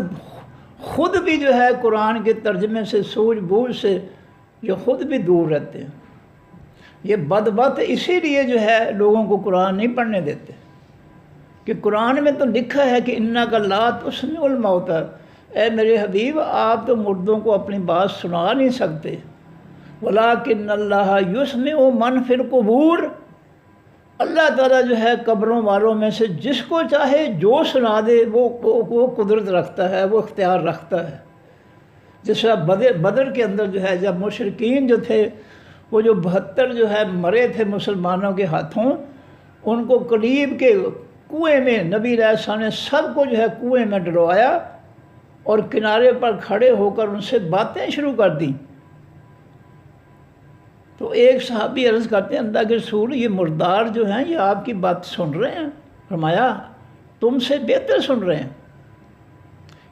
خود بھی جو ہے قرآن کے ترجمے سے، سوجھ بوجھ سے یہ خود بھی دور رہتے ہیں۔ یہ بدبخت اسی لیے جو ہے لوگوں کو قرآن نہیں پڑھنے دیتے کہ قرآن میں تو لکھا ہے کہ انک لا تسمع الموتیٰ، اے میرے حبیب آپ تو مردوں کو اپنی بات سنا نہیں سکتے۔ ولیکن اللہ یسمع من فی القبور، اللہ تعالیٰ جو ہے قبروں والوں میں سے جس کو چاہے جو سنا دے، وہ قدرت رکھتا ہے، وہ اختیار رکھتا ہے۔ جس طرح بدر کے اندر جو ہے جب مشرکین جو تھے وہ جو 72 جو ہے مرے تھے مسلمانوں کے ہاتھوں، ان کو قریب کے کنویں میں نبی علیہ السلام نے سب کو جو ہے کنویں میں ڈلوایا اور کنارے پر کھڑے ہو کر ان سے باتیں شروع کر دیں۔ تو ایک صحابی عرض کرتے ہیں اللہ کے رسول یہ مردار جو ہیں یہ آپ کی بات سن رہے ہیں؟ فرمایا تم سے بہتر سن رہے ہیں،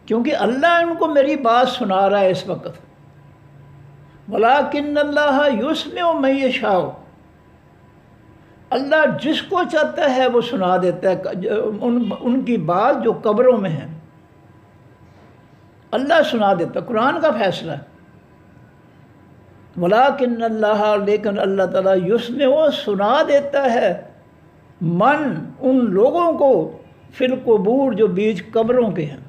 کیونکہ اللہ ان کو میری بات سنا رہا ہے اس وقت۔ ولیکن اللہ یسمع من یشاء، اللہ جس کو چاہتا ہے وہ سنا دیتا ہے ان کی بات جو قبروں میں ہیں، اللہ سنا دیتا ہے، قرآن کا فیصلہ ہے۔ ولیکن اللہ، لیکن اللہ تعالیٰ یسمع، وہ سنا دیتا ہے من، ان لوگوں کو، فی القبور جو بیچ قبروں کے ہیں۔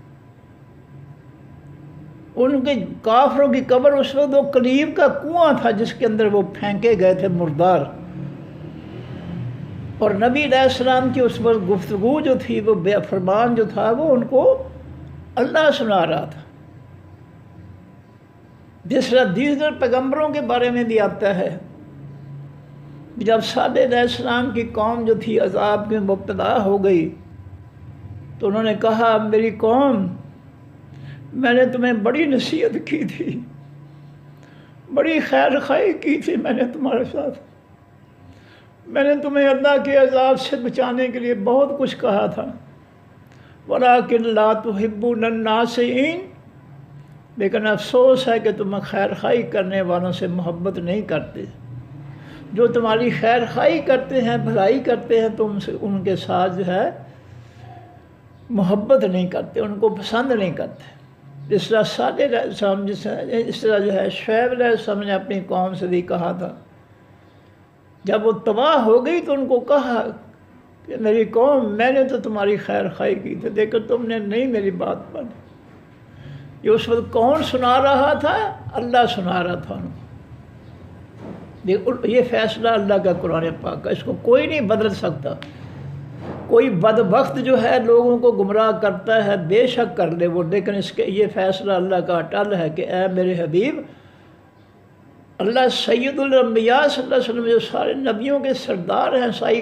ان کے کافروں کی قبر اس وقت وہ قریب کا کنواں تھا جس کے اندر وہ پھینکے گئے تھے مردار، اور نبی علیہ السلام کی اس وقت گفتگو جو تھی، وہ بے فرمان جو تھا، وہ ان کو اللہ سنا رہا تھا۔ جس طرح دیگر پیغمبروں کے بارے میں بھی آتا ہے، جب صالح علیہ السلام کی قوم جو تھی عذاب میں مبتلا ہو گئی تو انہوں نے کہا میری قوم، میں نے تمہیں بڑی نصیحت کی تھی، بڑی خیر خواہی کی تھی میں نے تمہارے ساتھ، میں نے تمہیں اللہ کے عذاب سے بچانے کے لیے بہت کچھ کہا تھا، ولیکن لا تحبون الناصحین، لیکن افسوس ہے کہ تم خیر خواہی کرنے والوں سے محبت نہیں کرتے۔ جو تمہاری خیر خواہی کرتے ہیں، بھلائی کرتے ہیں، تم سے ان کے ساتھ جو ہے محبت نہیں کرتے، ان کو پسند نہیں کرتے۔ اس طرح صالح علیہ السلام اس طرح جو ہے شعیب علیہ السلام نے اپنی قوم سے بھی کہا تھا، جب وہ تباہ ہو گئی تو ان کو کہا کہ میری قوم، میں نے تو تمہاری خیر خواہی کی تھی لیکن تم نے نہیں میری بات مانی۔ یہ اس وقت کون سنا رہا تھا؟ اللہ سنا رہا تھا ان کو۔ یہ فیصلہ اللہ کا قرآن پاک کا، اس کو کوئی نہیں بدل سکتا۔ کوئی بدبخت جو ہے لوگوں کو گمراہ کرتا ہے، بے شک کر لے وہ، لیکن اس کے یہ فیصلہ اللہ کا اٹل ہے کہ اے میرے حبیب، اللہ سید الانبیاء صلی اللہ علیہ وسلم جو سارے نبیوں کے سردار ہیں، سائی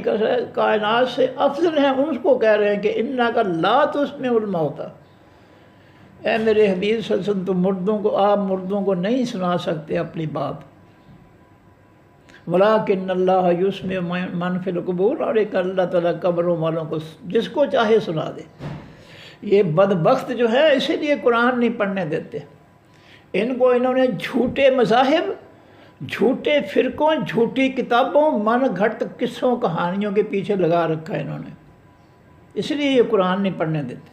کائنات سے افضل ہیں، ان کو کہہ رہے ہیں کہ انک لا تسمع الموتیٰ، اے میرے حبیب صلی اللہ علیہ وسلم تم آپ مردوں کو نہیں سنا سکتے اپنی بات۔ ولیکن اللہ یسمع من فی القبور، اور ایک اللہ تعالیٰ قبروں والوں کو جس کو چاہے سنا دے۔ یہ بدبخت جو ہے اسی لیے قرآن نہیں پڑھنے دیتے۔ ان کو انہوں نے جھوٹے مذاہب، جھوٹے فرقوں، جھوٹی کتابوں، من گھڑت قصوں کہانیوں کے پیچھے لگا رکھا ہے انہوں نے، اس لیے یہ قرآن نہیں پڑھنے دیتے۔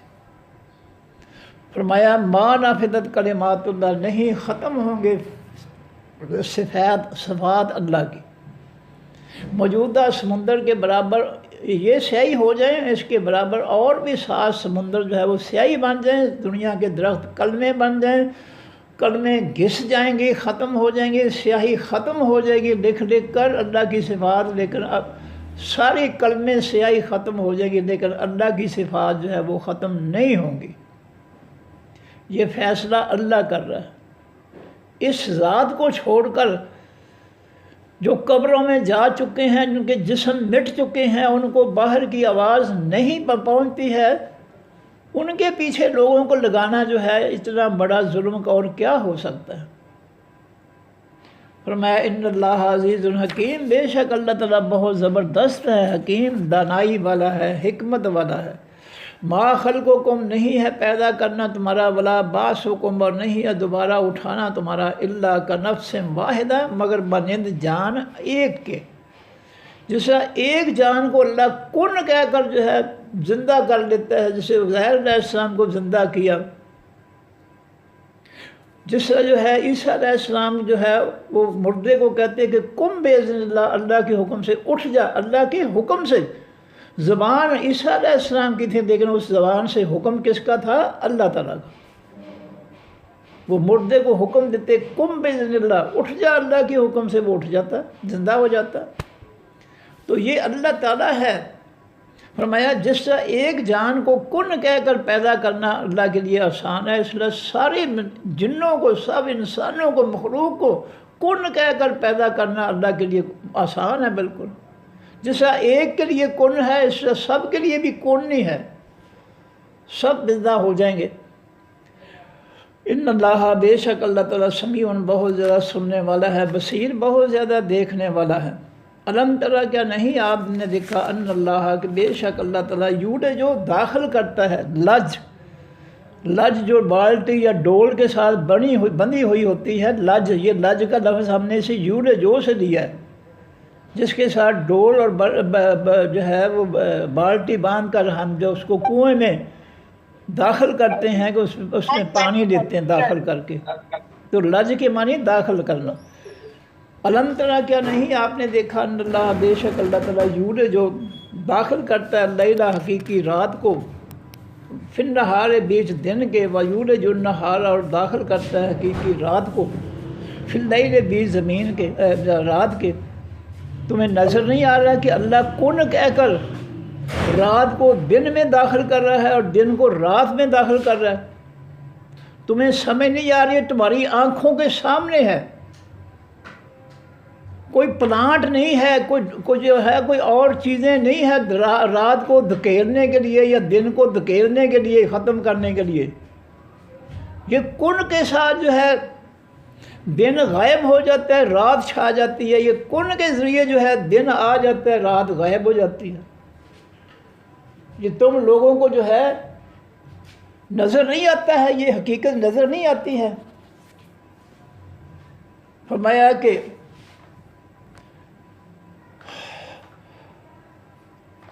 فرمایا ما نفدت کلمات اللہ، نہیں ختم ہوں گے صفات اللہ کی۔ موجودہ سمندر کے برابر یہ سیاہی ہو جائیں، اس کے برابر اور بھی 7 سمندر جو ہے وہ سیاہی بن جائیں، دنیا کے درخت کلمے بن جائیں، کلمے گھس جائیں گے، ختم ہو جائیں گے، سیاہی ختم ہو جائے گی لکھ لکھ کر اللہ کی صفات، لیکن اب ساری کلمے سیاہی ختم ہو جائے گی لیکن اللہ کی صفات جو ہے وہ ختم نہیں ہوں گی۔ یہ فیصلہ اللہ کر رہا ہے۔ اس ذات کو چھوڑ کر جو قبروں میں جا چکے ہیں، جن کے جسم مٹ چکے ہیں، ان کو باہر کی آواز نہیں پہنچتی ہے، ان کے پیچھے لوگوں کو لگانا جو ہے اتنا بڑا ظلم کا اور کیا ہو سکتا ہے۔ فرمایا ان اللہ عزیز الحکیم، بے شک اللہ تعالیٰ بہت زبردست ہے، حکیم دانائی والا ہے، حکمت والا ہے۔ ما خلقکم نہیں ہے پیدا کرنا تمہارا، ولا بعثکم اور نہیں ہے دوبارہ اٹھانا تمہارا، الا کنفس واحدہ مگر مانند جان ایک کے۔ جس طرح ایک جان کو اللہ کن کہہ کر جو ہے زندہ کر لیتا ہے، جسے عزیر علیہ السلام کو زندہ کیا، جس طرح جو ہے عیسیٰ علیہ السلام جو ہے وہ مردے کو کہتے ہیں کہ کم باذن اللہ، اللہ کے حکم سے اٹھ جا، اللہ کے حکم سے۔ زبان عیسیٰ علیہ السلام کی تھی لیکن اس زبان سے حکم کس کا تھا؟ اللہ تعالیٰ کا۔ وہ مردے کو حکم دیتے کم باذن اللہ، اٹھ جا، اللہ کے حکم سے وہ اٹھ جاتا، زندہ ہو جاتا۔ تو یہ اللہ تعالیٰ ہے۔ فرمایا جس طرح ایک جان کو کن کہہ کر پیدا کرنا اللہ کے لیے آسان ہے، اس لیے سارے جنوں کو، سب انسانوں کو، مخلوق کو کن کہہ کر پیدا کرنا اللہ کے لیے آسان ہے بالکل۔ جس طرح ایک کے لیے کن ہے، اس طرح سب کے لیے بھی کن نہیں ہے، سب زندہ ہو جائیں گے۔ ان اللہ، بے شک اللہ تعالیٰ سمیع بہت زیادہ سننے والا ہے، بصیر بہت زیادہ دیکھنے والا ہے۔ علم ترا، کیا نہیں آپ نے دیکھا، ان اللہ کہ بے شک اللہ تعالیٰ یوڑے جو داخل کرتا ہے، لج جو بالٹی یا ڈول کے ساتھ بندھی ہوئی ہوتی ہے، لج، یہ لج کا لفظ ہم نے اسے یوڑے جو سے لیا ہے، جس کے ساتھ ڈول اور جو ہے وہ بالٹی باندھ کر ہم جو اس کو کنویں میں داخل کرتے ہیں کہ اس میں پانی دیتے ہیں داخل کر کے، تو لج کے معنی داخل کرنا۔ علم ترا، کیا نہیں آپ نے دیکھا، ان اللہ بے شک اللہ تعالیٰ یوڑے جو داخل کرتا ہے لیلہ حقیقی رات کو، فی النہار بیچ دن کے، و یوڑے جو نہار اور داخل کرتا ہے حقیقی رات کو، فی اللیل بیچ زمین کے رات کے۔ تمہیں نظر نہیں آ رہا کہ اللہ کن کہہ کر رات کو دن میں داخل کر رہا ہے اور دن کو رات میں داخل کر رہا ہے؟ تمہیں سمجھ نہیں آ رہی ہے، تمہاری آنکھوں کے سامنے ہے، کوئی پلانٹ نہیں ہے، کوئی جو ہے کوئی اور چیزیں نہیں ہے رات کو دھکیلنے کے لیے یا دن کو دھکیلنے کے لیے، ختم کرنے کے لیے۔ یہ کن کے ساتھ جو ہے دن غائب ہو جاتا ہے، رات چھا جاتی ہے، یہ کن کے ذریعے جو ہے دن آ جاتا ہے، رات غائب ہو جاتی ہے۔ یہ تم لوگوں کو جو ہے نظر نہیں آتا ہے، یہ حقیقت نظر نہیں آتی ہے۔ فرمایا کہ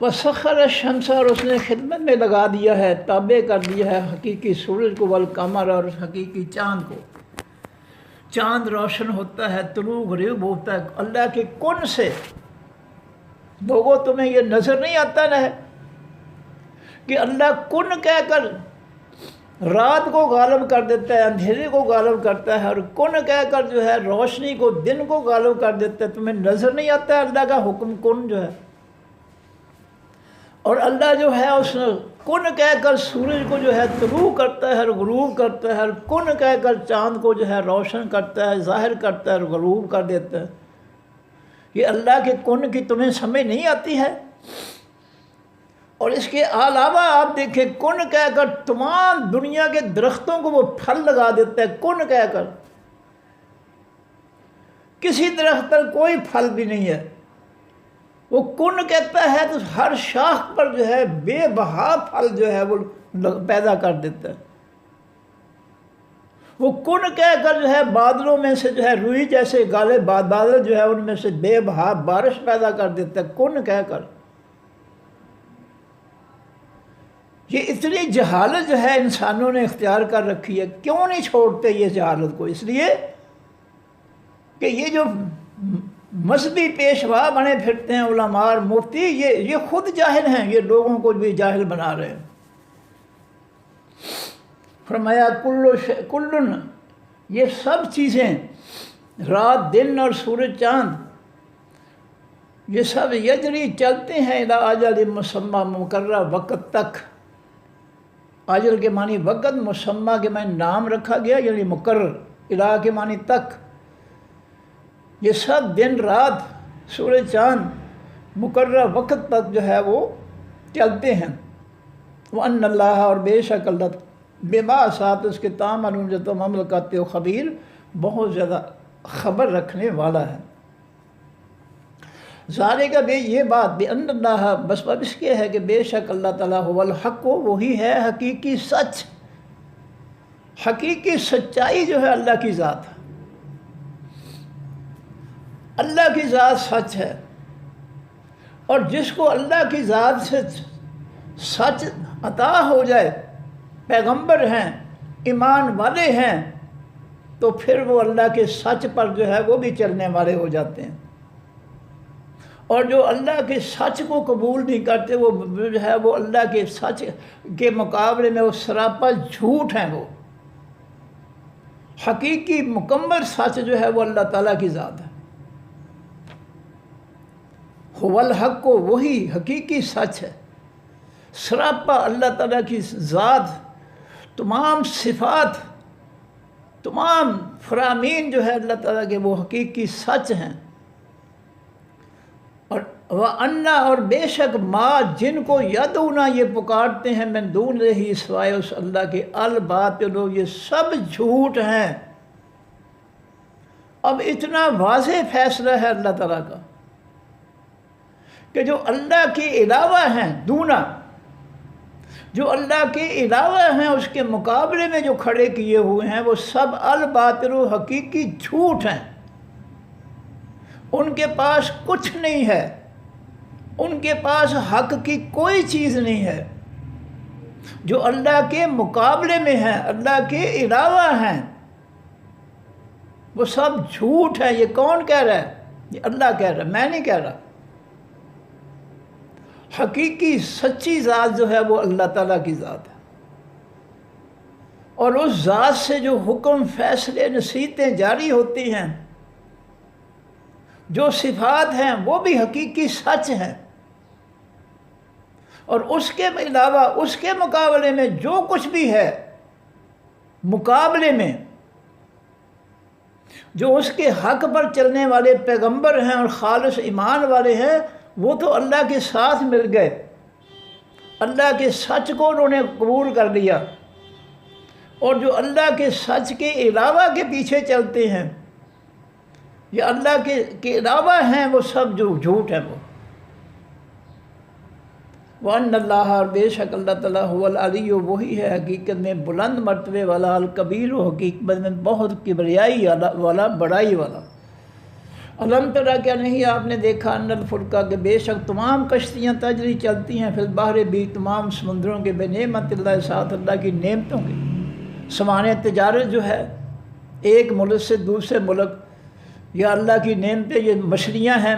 وَسَخَّرَ الشَّمْسَ، اور اس نے خدمت میں لگا دیا ہے، تابع کر دیا ہے حقیقی سورج کو، والقمر اور حقیقی چاند کو۔ چاند روشن ہوتا ہے، طلوع غروب ہوتا ہے اللہ کے کن سے۔ لوگوں تمہیں یہ نظر نہیں آتا ہے کہ اللہ کن کہہ کر رات کو غالب کر دیتا ہے، اندھیرے کو غالب کرتا ہے، اور کن کہہ کر جو ہے روشنی کو، دن کو غالب کر دیتا ہے۔ تمہیں نظر نہیں آتا ہے اللہ کا حکم کن جو ہے؟ اور اللہ جو ہے اس نے کن کہہ کر سورج کو جو ہے طلوع کرتا ہے اور غروب کرتا ہے، اور کن کہہ کر چاند کو جو ہے روشن کرتا ہے، ظاہر کرتا ہے اور غروب کر دیتا ہے۔ یہ اللہ کے کن کی تمہیں سمجھ نہیں آتی ہے؟ اور اس کے علاوہ آپ دیکھیں، کن کہہ کر تمام دنیا کے درختوں کو وہ پھل لگا دیتا ہے، کن کہہ کر۔ کسی درخت پر کوئی پھل بھی نہیں ہے، وہ کن کہتا ہے تو ہر شاخ پر جو ہے بے بہا پھل جو ہے وہ پیدا کر دیتا ہے۔ وہ کن کہہ کر جو ہے بادلوں میں سے جو ہے روئی جیسے گالے بادل جو ہے ان میں سے بے بہا بارش پیدا کر دیتا ہے، کن کہہ کر۔ یہ اتنی جہالت جو ہے انسانوں نے اختیار کر رکھی ہے۔ کیوں نہیں چھوڑتے یہ جہالت کو؟ اس لیے کہ یہ جو مذہبی پیشوا بنے پھرتے ہیں علماء اور مفتی، یہ خود جاہل ہیں، یہ لوگوں کو بھی جاہل بنا رہے ہیں۔ فرمایا کلن، یہ سب چیزیں، رات دن اور سورج چاند، یہ سب یجری چلتے ہیں الی اجل مسمى مقررہ وقت تک۔ اجل کے معنی وقت، مسمى کے معنی نام رکھا گیا یعنی مقرر، الی کے معنی تک۔ یہ سب دن رات سورج چاند مقررہ وقت تک جو ہے وہ چلتے ہیں۔ وَأَنَّ اللَّهَ، اور بے شک اللہ بما ساتھ اس کے تعملون جو تم عمل کرتے ہو، خبیر، بہت زیادہ خبر رکھنے والا ہے۔ ذالک بے، یہ بات، بِأَنَّ اللَّهَ، بس اب اس کے ہے کہ بے شک اللہ تعالیٰ هو الحق، وہی ہے حقیقی سچ۔ حقیقی سچائی جو ہے اللہ کی ذات ہے، اللہ کی ذات سچ ہے، اور جس کو اللہ کی ذات سے سچ عطا ہو جائے، پیغمبر ہیں، ایمان والے ہیں، تو پھر وہ اللہ کے سچ پر جو ہے وہ بھی چلنے والے ہو جاتے ہیں۔ اور جو اللہ کے سچ کو قبول نہیں کرتے، وہ جو ہے وہ اللہ کے سچ کے مقابلے میں وہ سراپا جھوٹ ہیں۔ وہ حقیقی مکمل سچ جو ہے وہ اللہ تعالیٰ کی ذات ہے۔ هو الحق، وہی حقیقی سچ ہے، سراپا اللہ تعالیٰ کی ذات، تمام صفات، تمام فرامین جو ہے اللہ تعالیٰ کے وہ حقیقی سچ ہیں۔ اور وَأَنَّ، اور بے شک ما، جن کو یدعونا، یہ پکارتے ہیں، من دون ہی، سوائے اس اللہ کے، الباطل، یہ سب جھوٹ ہیں۔ اب اتنا واضح فیصلہ ہے اللہ تعالیٰ کا کہ جو اللہ کے علاوہ ہیں، دونا، جو اللہ کے علاوہ ہیں، اس کے مقابلے میں جو کھڑے کیے ہوئے ہیں، وہ سب الباطل، حقیقی جھوٹ ہیں۔ ان کے پاس کچھ نہیں ہے، ان کے پاس حق کی کوئی چیز نہیں ہے۔ جو اللہ کے مقابلے میں ہیں، اللہ کے علاوہ ہیں، وہ سب جھوٹ ہے۔ یہ کون کہہ رہا ہے؟ یہ اللہ کہہ رہا ہے، میں نہیں کہہ رہا۔ حقیقی سچی ذات جو ہے وہ اللہ تعالیٰ کی ذات ہے، اور اس ذات سے جو حکم، فیصلے، نصیحتیں جاری ہوتی ہیں، جو صفات ہیں، وہ بھی حقیقی سچ ہیں۔ اور اس کے علاوہ، اس کے مقابلے میں جو کچھ بھی ہے، مقابلے میں جو اس کے حق پر چلنے والے پیغمبر ہیں اور خالص ایمان والے ہیں، وہ تو اللہ کے ساتھ مل گئے، اللہ کے سچ کو انہوں نے قبول کر لیا۔ اور جو اللہ کے سچ کے علاوہ کے پیچھے چلتے ہیں، یا اللہ کے علاوہ ہیں، وہ سب جو جھوٹ ہیں۔ وہ وَأَنَّ اللَّهَ، اور بے شک اللہ تعالیٰ، هو العلی، وہی ہے حقیقت میں بلند مرتبے والا، الکبیر، حقیقت میں بہت کبریائی والا، بڑائی والا۔ علم ترا، کیا نہیں آپ نے دیکھا، ان الفلک، کہ بے شک تمام کشتیاں تجری چلتی ہیں، فی البحر، بھی تمام سمندروں کے، بے نعمت اللہ، ساتھ اللہ کی نعمتوں کے۔ سامان تجارت جو ہے ایک ملک سے دوسرے ملک، یا اللہ کی نعمتیں، یہ مچھلیاں ہیں،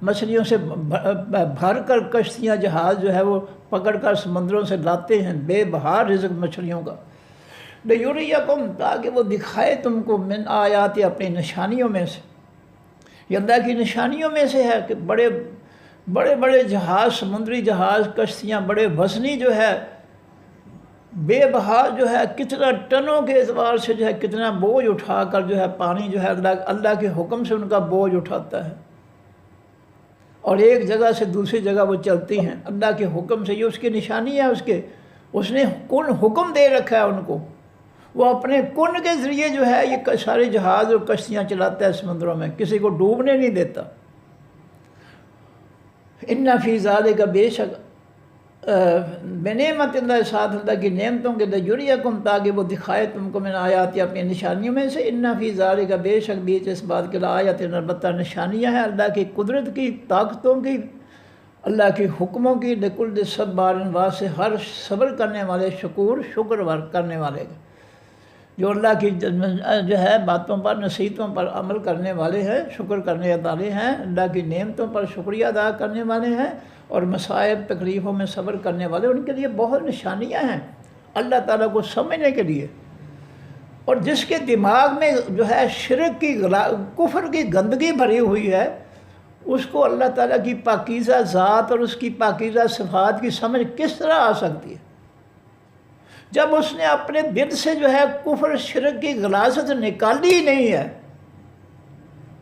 مچھلیوں سے بھر کر کشتیاں، جہاز جو ہے وہ پکڑ کر سمندروں سے لاتے ہیں، بے بہار رزق مچھلیوں کا۔ لیریکم، تاکہ وہ دکھائے تم کو، من آیات، اپنی نشانیوں میں سے۔ یہ اللہ کی نشانیوں میں سے ہے کہ بڑے بڑے جہاز، سمندری جہاز، کشتیاں، بڑے وزنی جو ہے، بے بہار جو ہے، کتنا ٹنوں کے اعتبار سے جو ہے کتنا بوجھ اٹھا کر جو ہے پانی جو ہے اللہ کے حکم سے ان کا بوجھ اٹھاتا ہے، اور ایک جگہ سے دوسری جگہ وہ چلتی ہیں اللہ کے حکم سے۔ یہ اس کی نشانی ہے، اس نے کن حکم دے رکھا ہے ان کو، وہ اپنے کن کے ذریعے جو ہے یہ سارے جہاز اور کشتیاں چلاتا ہے سمندروں میں، کسی کو ڈوبنے نہیں دیتا۔ ان فی ذالک، بے شک بنعمت اللہ، ساتھ اللہ کی نعمتوں کے، لیریکم، تاکہ وہ دکھائے تم کو، من آیات، اپنی نشانیوں میں سے۔ ان فی ذالک، بے شک بیچ اس بات کے، لآیات، البتہ نشانیاں ہیں اللہ کی قدرت کی، طاقتوں کی، اللہ کے حکموں کی، لکل صبار، واسطے ہر صبر کرنے والے، شکر کرنے والے کا۔ جو اللہ کی جو ہے باتوں پر نصیحتوں پر عمل کرنے والے ہیں، شکر کرنے والے ہیں، اللہ کی نعمتوں پر شکریہ ادا کرنے والے ہیں، اور مصائب تکلیفوں میں صبر کرنے والے، ان کے لیے بہت نشانیاں ہیں اللہ تعالیٰ کو سمجھنے کے لیے۔ اور جس کے دماغ میں جو ہے شرک کی کفر کی گندگی بھری ہوئی ہے، اس کو اللہ تعالیٰ کی پاکیزہ ذات اور اس کی پاکیزہ صفات کی سمجھ کس طرح آ سکتی ہے؟ جب اس نے اپنے دل سے جو ہے کفر شرک کی غلاظت نکالی ہی نہیں ہے،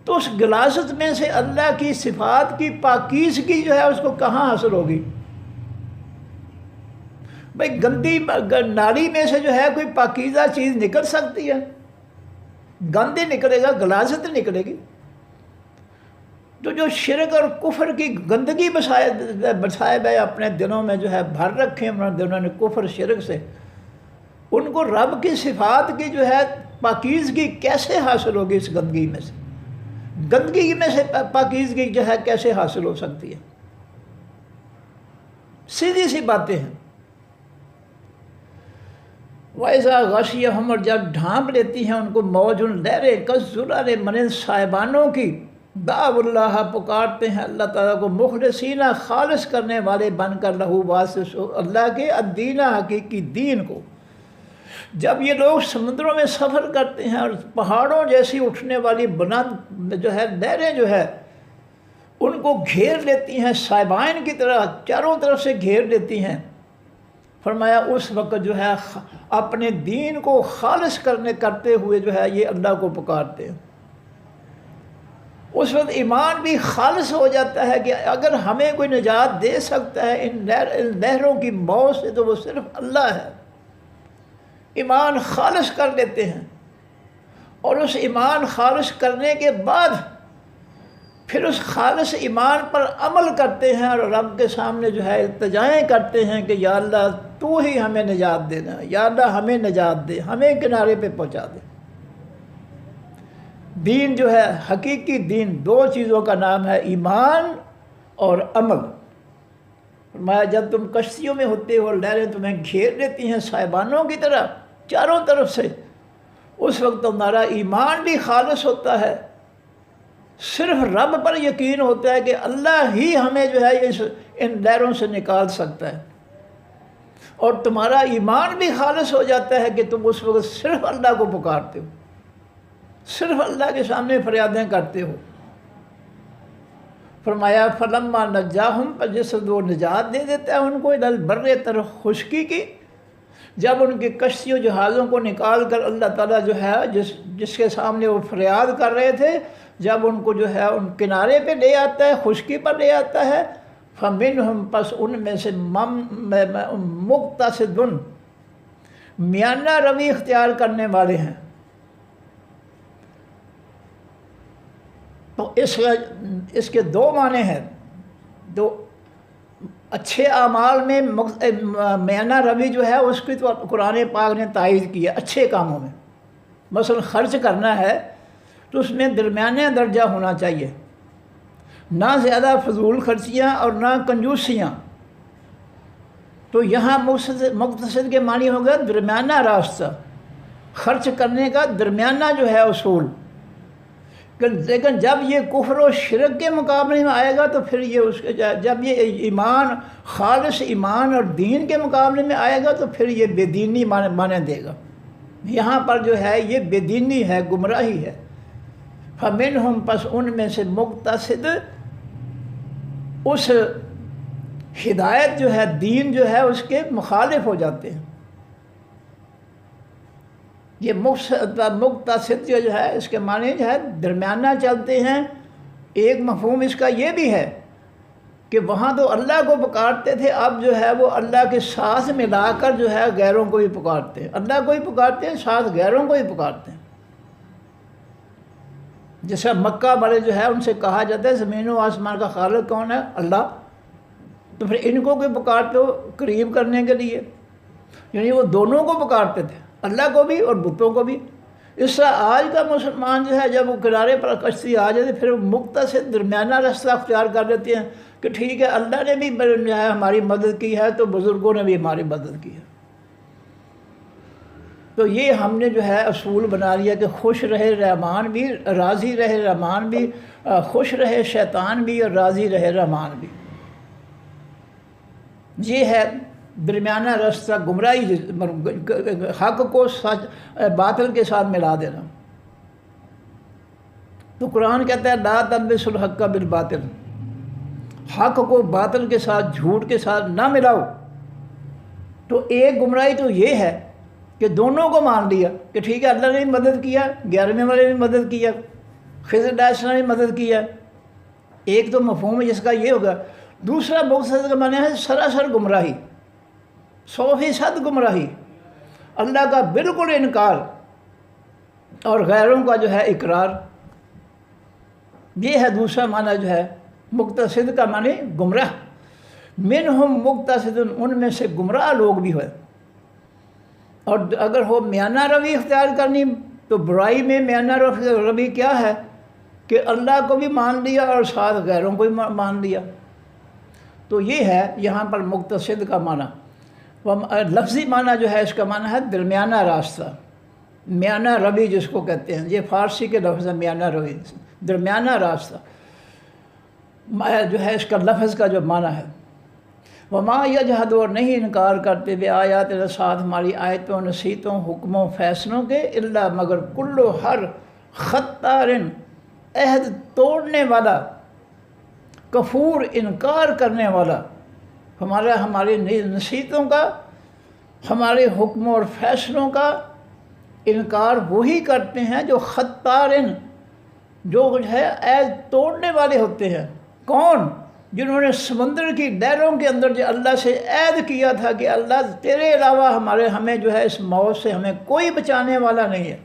تو اس غلاظت میں سے اللہ کی صفات کی پاکیزگی جو ہے اس کو کہاں حاصل ہوگی؟ بھئی گندی نالی میں سے جو ہے کوئی پاکیزہ چیز نکل سکتی ہے؟ گند ہی نکلے گا، غلاظت نکلے گی۔ تو جو شرک اور کفر کی گندگی بسائے اپنے دلوں میں جو ہے بھر رکھے ہیں انہوں نے کفر شرک سے، ان کو رب کی صفات کی جو ہے پاکیزگی کیسے حاصل ہوگی؟ اس گندگی میں سے، گندگی میں سے پاکیزگی جو ہے کیسے حاصل ہو سکتی ہے؟ سیدھی سی باتیں ہیں۔ وَإِذَا غَشِيَهُمْ، اور جب ڈھانپ لیتی ہیں ان کو موج لہریں كالزُّلَلِ من صاحبانوں کی، دعوا اللہ، پکارتے ہیں اللہ تعالیٰ کو، مخلصین، خالص کرنے والے بن کر، لہو، واسطے اللہ کے، الدین، حقیقی دین کو۔ جب یہ لوگ سمندروں میں سفر کرتے ہیں اور پہاڑوں جیسی اٹھنے والی بلند جو ہے لہریں جو ہے ان کو گھیر لیتی ہیں، صائبین کی طرح چاروں طرف سے گھیر لیتی ہیں، فرمایا اس وقت جو ہے اپنے دین کو خالص کرتے ہوئے جو ہے یہ اللہ کو پکارتے ہیں۔ اس وقت ایمان بھی خالص ہو جاتا ہے کہ اگر ہمیں کوئی نجات دے سکتا ہے ان لہروں کی موت سے تو وہ صرف اللہ ہے۔ ایمان خالص کر لیتے ہیں، اور اس ایمان خالص کرنے کے بعد پھر اس خالص ایمان پر عمل کرتے ہیں، اور رب کے سامنے جو ہے التجائیں کرتے ہیں کہ یا اللہ تو ہی ہمیں نجات دینا، یا اللہ ہمیں نجات دے، ہمیں کنارے پہ پہنچا دے۔ دین جو ہے حقیقی دین دو چیزوں کا نام ہے، ایمان اور عمل۔ فرمایا جب تم کشتیوں میں ہوتے ہو، لہریں تمہیں گھیر لیتی ہیں صاحبانوں کی طرح چاروں طرف سے، اس وقت تمہارا ایمان بھی خالص ہوتا ہے، صرف رب پر یقین ہوتا ہے کہ اللہ ہی ہمیں جو ہے ان لہروں سے نکال سکتا ہے، اور تمہارا ایمان بھی خالص ہو جاتا ہے کہ تم اس وقت صرف اللہ کو پکارتے ہو، صرف اللہ کے سامنے فریادیں کرتے ہو۔ فرمایا فلما نجاہم، پر جس وقت وہ نجات دے دیتا ہے ان کو، الی البر، طرف خشکی کی، جب ان کی کشتیوں جہازوں کو نکال کر اللہ تعالیٰ جو ہے جس کے سامنے وہ فریاد کر رہے تھے، جب ان کو جو ہے ان کنارے پہ لے آتا ہے، خشکی پر لے آتا ہے، فمنہم، پس ان میں سے مقتصد، میانہ روی اختیار کرنے والے ہیں۔ تو اس کے دو معنی ہیں، دو اچھے اعمال میں میانہ روی جو ہے اس کی تو قرآن پاک نے تائید کی ہے، اچھے کاموں میں مثلا خرچ کرنا ہے تو اس میں درمیانہ درجہ ہونا چاہیے، نہ زیادہ فضول خرچیاں اور نہ کنجوسیاں۔ تو یہاں مقتصد کے معنی ہو گیا درمیانہ راستہ، خرچ کرنے کا درمیانہ جو ہے اصول۔ لیکن جب یہ کفر و شرک کے مقابلے میں آئے گا تو پھر یہ جب یہ ایمان، خالص ایمان اور دین کے مقابلے میں آئے گا تو پھر یہ بے دینی مانے دے گا۔ یہاں پر جو ہے یہ بے دینی ہے، گمراہی ہے۔ فمنہم، پس ان میں سے مقتصد، اس ہدایت جو ہے دین جو ہے اس کے مخالف ہو جاتے ہیں۔ یہ مقتصد جو ہے اس کے معنی جو ہے درمیانہ چلتے ہیں۔ ایک مفہوم اس کا یہ بھی ہے کہ وہاں تو اللہ کو پکارتے تھے، اب جو ہے وہ اللہ کے ساتھ ملا کر جو ہے غیروں کو بھی پکارتے ہیں، اللہ کو ہی پکارتے ہیں، ساتھ غیروں کو ہی پکارتے ہیں۔ جیسا مکہ والے جو ہے ان سے کہا جاتا ہے زمین و آسمان کا خالق کون ہے؟ اللہ، تو پھر ان کو کوئی پکارتے ہو قریب کرنے کے لیے، یعنی وہ دونوں کو پکارتے تھے، اللہ کو بھی اور بتوں کو بھی۔ اس طرح آج کا مسلمان جو ہے جب وہ کنارے پر کشتی آ جاتے پھر مقتصد درمیانہ راستہ اختیار کر لیتے ہیں کہ ٹھیک ہے اللہ نے بھی ہماری مدد کی ہے تو بزرگوں نے بھی ہماری مدد کی ہے۔ تو یہ ہم نے جو ہے اصول بنا لیا کہ خوش رہے رحمان بھی، راضی رہے رحمان بھی، خوش رہے شیطان بھی اور راضی رہے رحمان بھی۔ یہ ہے درمیانہ راستہ، گمراہی، حق کو سچ باطل کے ساتھ ملا دینا۔ تو قرآن کہتا ہے لا تلبسوا الحق بالباطل، حق کو باطل کے ساتھ، جھوٹ کے ساتھ نہ ملاؤ۔ تو ایک گمراہی تو یہ ہے کہ دونوں کو مان لیا کہ ٹھیک ہے اللہ نے بھی مدد کیا، 11ویں والے نے بھی مدد کیا، خضر علیہ السلام نے بھی مدد کیا۔ ایک تو مفہوم ہے جس کا یہ ہوگا۔ دوسرا مقصد کا معنی ہے سراسر گمراہی، 100% گمراہی، اللہ کا بالکل انکار اور غیروں کا جو ہے اقرار۔ یہ ہے دوسرا معنی جو ہے مقتصد کا معنی گمراہ۔ منہم مقتصد، ان میں سے گمراہ لوگ بھی ہوئے۔ اور اگر ہو میانہ روی اختیار کرنی تو برائی میں میانہ روی کیا ہے کہ اللہ کو بھی مان لیا اور ساتھ غیروں کو بھی مان لیا۔ تو یہ ہے یہاں پر مقتصد کا معنی۔ لفظی معنی جو ہے اس کا معنی ہے درمیانہ راستہ، میانہ روی جس کو کہتے ہیں، یہ فارسی کے لفظ ہے میانہ روی، درمیانہ راستہ جو ہے اس کا لفظ کا جو معنی ہے۔ وما یجحد، اور نہیں انکار کرتے بے آیات، ساتھ ہماری آیتوں، نصیحتوں، حکموں، فیصلوں کے، الا مگر کلو، ہر خطارن، عہد توڑنے والا، کفور، انکار کرنے والا، ہمارے نصیحتوں کا، ہمارے حکموں اور فیصلوں کا انکار وہی کرتے ہیں جو خطارن، جو ہے عہد توڑنے والے ہوتے ہیں۔ کون؟ جنہوں نے سمندر کی لہروں کے اندر جو اللہ سے عہد کیا تھا کہ اللہ تیرے علاوہ ہمیں جو ہے اس موت سے ہمیں کوئی بچانے والا نہیں ہے،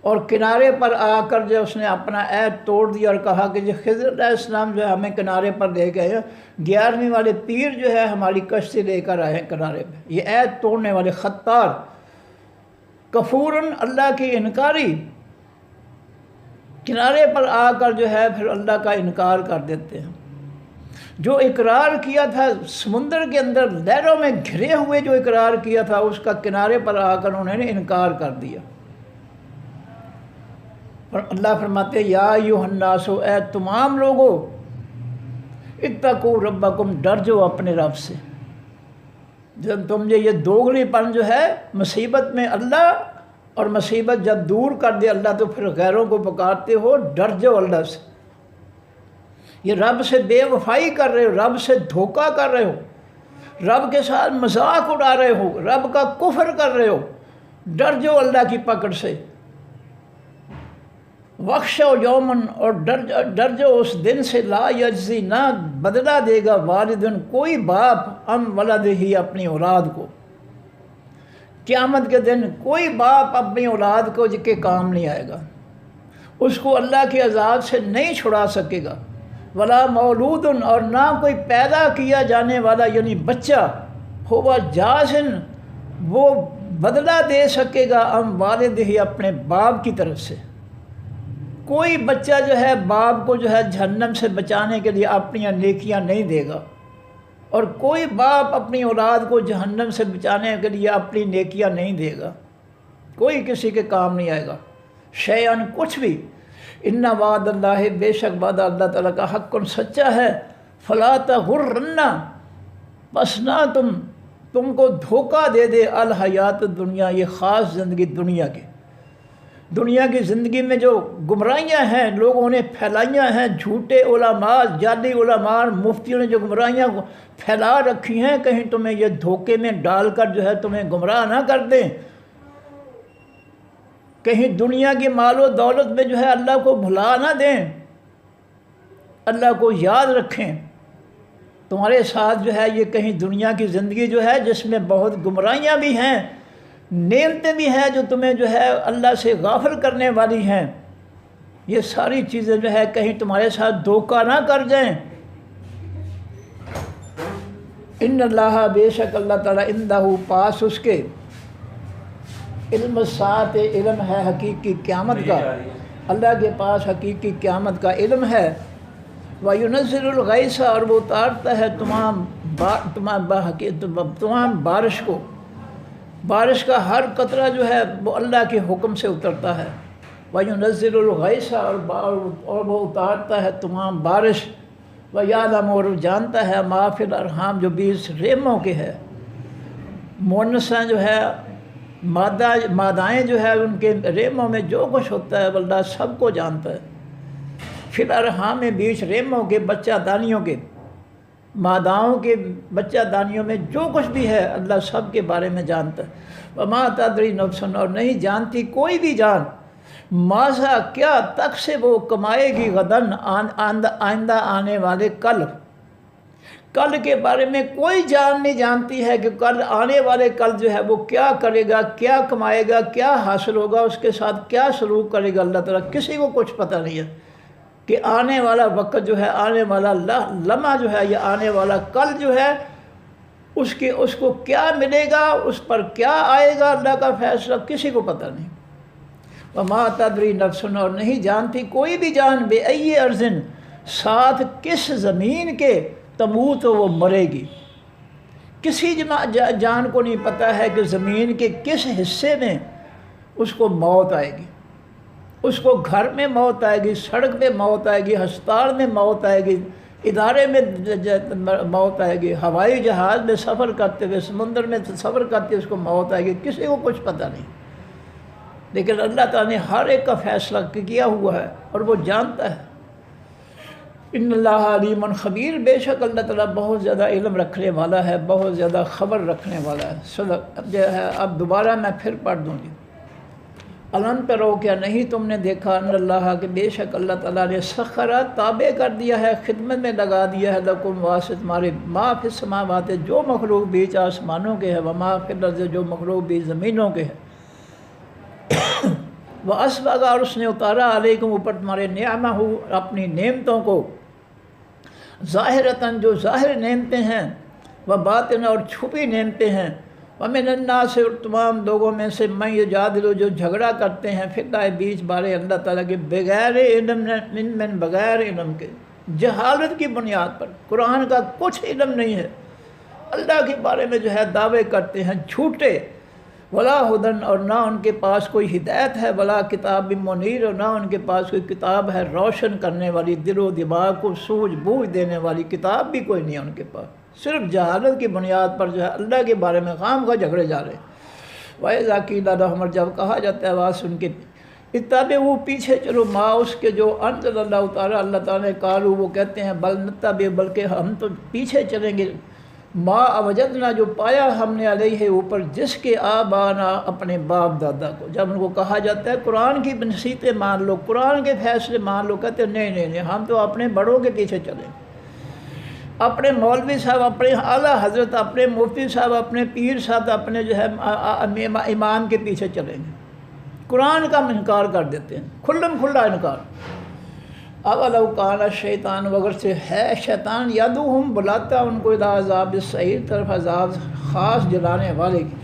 اور کنارے پر آ کر جو اس نے اپنا عہد توڑ دیا اور کہا کہ جو خضر علیہ السلام جو ہے ہمیں کنارے پر لے گئے ہیں، 11ویں والے پیر جو ہے ہماری کشتی لے کر آئے ہیں کنارے پہ۔ یہ عہد توڑنے والے خطار، کفورن، اللہ کی انکاری، کنارے پر آ کر جو ہے پھر اللہ کا انکار کر دیتے ہیں۔ جو اقرار کیا تھا سمندر کے اندر لہروں میں گھرے ہوئے، جو اقرار کیا تھا اس کا کنارے پر آ کر انہوں نے انکار کر دیا۔ اور اللہ فرماتے یا ایھا الناس، اے تمام لوگو، اتقوا ربکم، ڈر جو اپنے رب سے۔ جب تم یہ دوگلی پن جو ہے مصیبت میں اللہ، اور مصیبت جب دور کر دے اللہ تو پھر غیروں کو پکارتے ہو، ڈر جاؤ اللہ سے۔ یہ رب سے بے وفائی کر رہے ہو، رب سے دھوکہ کر رہے ہو، رب کے ساتھ مذاق اڑا رہے ہو، رب کا کفر کر رہے ہو، ڈر جاؤ اللہ کی پکڑ سے۔ وخشوا یومن، اور ڈر جاؤ اس دن سے، لا یجزی، نہ بدلہ دے گا والدن، کوئی باپ، ام ولدہ، اپنی اولاد کو۔ قیامت کے دن کوئی باپ اپنی اولاد کو کے کام نہیں آئے گا، اس کو اللہ کے عذاب سے نہیں چھڑا سکے گا۔ ولا مولود، اور نہ کوئی پیدا کیا جانے والا یعنی بچہ، ہوا جازن، وہ بدلہ دے سکے گا، ام والدہ، اپنے باپ کی طرف سے۔ کوئی بچہ جو ہے باپ کو جو ہے جہنم سے بچانے کے لیے اپنی نیکیاں نہیں دے گا، اور کوئی باپ اپنی اولاد کو جہنم سے بچانے کے لیے اپنی نیکیاں نہیں دے گا، کوئی کسی کے کام نہیں آئے گا، شیئن، کچھ بھی۔ ان وعد اللہ، بے شک وعدہ اللہ تعالیٰ کا حق سچا ہے۔ فلا تغرن، بس نہ تم کو دھوکہ دے دے الحیات الدنیا، یہ خاص زندگی دنیا کی زندگی میں جو گمراہیاں ہیں لوگوں نے پھیلائیاں ہیں، جھوٹے علماء، جعلی علماء، مفتیوں نے جو گمراہیاں پھیلا رکھی ہیں، کہیں تمہیں یہ دھوکے میں ڈال کر جو ہے تمہیں گمراہ نہ کر دیں، کہیں دنیا کی مال و دولت میں جو ہے اللہ کو بھلا نہ دیں، اللہ کو یاد رکھیں۔ تمہارے ساتھ جو ہے یہ کہیں دنیا کی زندگی جو ہے جس میں بہت گمراہیاں بھی ہیں، نعمتیں بھی ہیں جو تمہیں جو ہے اللہ سے غافل کرنے والی ہیں، یہ ساری چیزیں جو ہے کہیں تمہارے ساتھ دھوکہ نہ کر جائیں۔ ان اللہ، بے شک اللہ تعالیٰ، عندہ، پاس اس کے، علم الساعۃ، علم ہے حقیقی قیامت کا، اللہ کے پاس حقیقی قیامت کا علم ہے۔ وَيُنَزِّلُ الْغَيْثَ، اور وہ اتارتا ہے تمام بارش کو، بارش کا ہر قطرہ جو ہے وہ اللہ کے حکم سے اترتا ہے۔ وَيُنَزِّلُ الْغَيْثَ اور وہ اتارتا ہے تمام بارش۔ وَيَعْلَمُ اور جانتا ہے مَا فِی الْأَرْحَامِ جو بیچ ریموں کے ہے، مونساں جو ہے مادائیں جو ہے ان کے ریموں میں جو کچھ ہوتا ہے اللہ سب کو جانتا ہے۔ فی الارحام میں بیچ ریموں کے بچہ دانیوں کے، ماداؤں کے بچہ دانیوں میں جو کچھ بھی ہے اللہ سب کے بارے میں جانتا ہے۔ وما تدری نفس اور نہیں جانتی کوئی بھی جان ماذا کیا تک سے وہ کمائے گی غدن آئندہ آنے والے کل کے بارے میں کوئی جان نہیں جانتی ہے کہ کل آنے والے کل جو ہے وہ کیا کرے گا، کیا کمائے گا، کیا حاصل ہوگا، اس کے ساتھ کیا سلوک کرے گا اللہ تعالیٰ، کسی کو کچھ پتہ نہیں ہے کہ آنے والا وقت جو ہے، آنے والا لمحہ جو ہے یا آنے والا کل جو ہے اس کو کیا ملے گا، اس پر کیا آئے گا اللہ کا فیصلہ کسی کو پتہ نہیں۔ وما تدری نفس اور نہیں جانتی کوئی بھی جان بے ای ارضٍ ساتھ کس زمین کے تموت وہ مرے گی۔ کسی جان کو نہیں پتہ ہے کہ زمین کے کس حصے میں اس کو موت آئے گی، اس کو گھر میں موت آئے گی، سڑک پہ موت آئے گی، ہسپتال میں موت آئے گی، ادارے میں موت آئے گی، ہوائی جہاز میں سفر کرتے ہوئے، سمندر میں سفر کرتے ہوئے اس کو موت آئے گی، کسی کو کچھ پتہ نہیں۔ لیکن اللہ تعالیٰ نے ہر ایک کا فیصلہ کیا ہوا ہے اور وہ جانتا ہے۔ ان اللہ علیم خبیر، بے شک اللہ تعالیٰ بہت زیادہ علم رکھنے والا ہے، بہت زیادہ خبر رکھنے والا ہے۔ صدق اب جو ہے اب دوبارہ میں پھر پڑھ دوں گی۔ الم ترو کیا نہیں تم نے دیکھا ان اللہ کہ بے شک اللہ تعالیٰ نے سخرا تابع کر دیا ہے، خدمت میں لگا دیا ہے، لکم واسطہ تمہارے ما فی السماوات جو مخلوق بیچ آسمانوں کے ہے، وما فی الارض جو مخلوق بیچ زمینوں کے ہے، وَأَسْبَغَ اور اس نے اتارا علیکم اوپر تمہارے نعمہ اپنی نعمتوں کو، ظاہرتاً جو ظاہر نعمتیں ہیں، وباطن اور چھپی نعمتیں ہیں، وَمِنَ النَّاسِ اور تمام لوگوں میں سے مَن یُجادِلُ جو جھگڑا کرتے ہیں فی اللہ بیچ بارے اللہ تعالیٰ کے بغیر علم من بغیر علم کے، جہالت کی بنیاد پر، قرآن کا کچھ علم نہیں ہے، اللہ کے بارے میں جو ہے دعوے کرتے ہیں جھوٹے، ولا ہدن اور نہ ان کے پاس کوئی ہدایت ہے، ولا کتاب منیر اور نہ ان کے پاس کوئی کتاب ہے روشن کرنے والی، دل و دماغ کو سوجھ بوجھ دینے والی کتاب بھی کوئی نہیں ہے ان کے پاس، صرف جہالت کی بنیاد پر جو ہے اللہ کے بارے میں خام خواہ جھگڑے جا رہے ہیں۔ وَإِذَا قِيلَ لَهُمْ اور جب کہا جاتا ہے آواز سن کے اتبعوا پیچھے چلو ما اس کے جو انزل اللہ تعالیٰ اللہ تعالیٰ نے، قالوا وہ کہتے ہیں بل نتبع بلکہ ہم تو پیچھے چلیں گے، ما وجدنا جو پایا ہم نے علیہ اوپر جس کے آبانا اپنے باپ دادا کو۔ جب ان کو کہا جاتا ہے قرآن کی نصیحتیں مان لو، قرآن کے فیصلے مان لو، کہتے ہیں نہیں ہم تو اپنے بڑوں کے پیچھے چلیں، اپنے مولوی صاحب، اپنے اعلیٰ حضرت، اپنے مفتی صاحب، اپنے پیر صاحب، اپنے جو ہے امام کے پیچھے چلیں گے۔ قرآن کا انکار کر دیتے ہیں، کھلم کھلا انکار۔ اولو کان الشیطان اگر سے ہے شیطان یدعوہم بلاتا ان کو الی عذاب السعیر طرف عذاب خاص جلانے والے کی،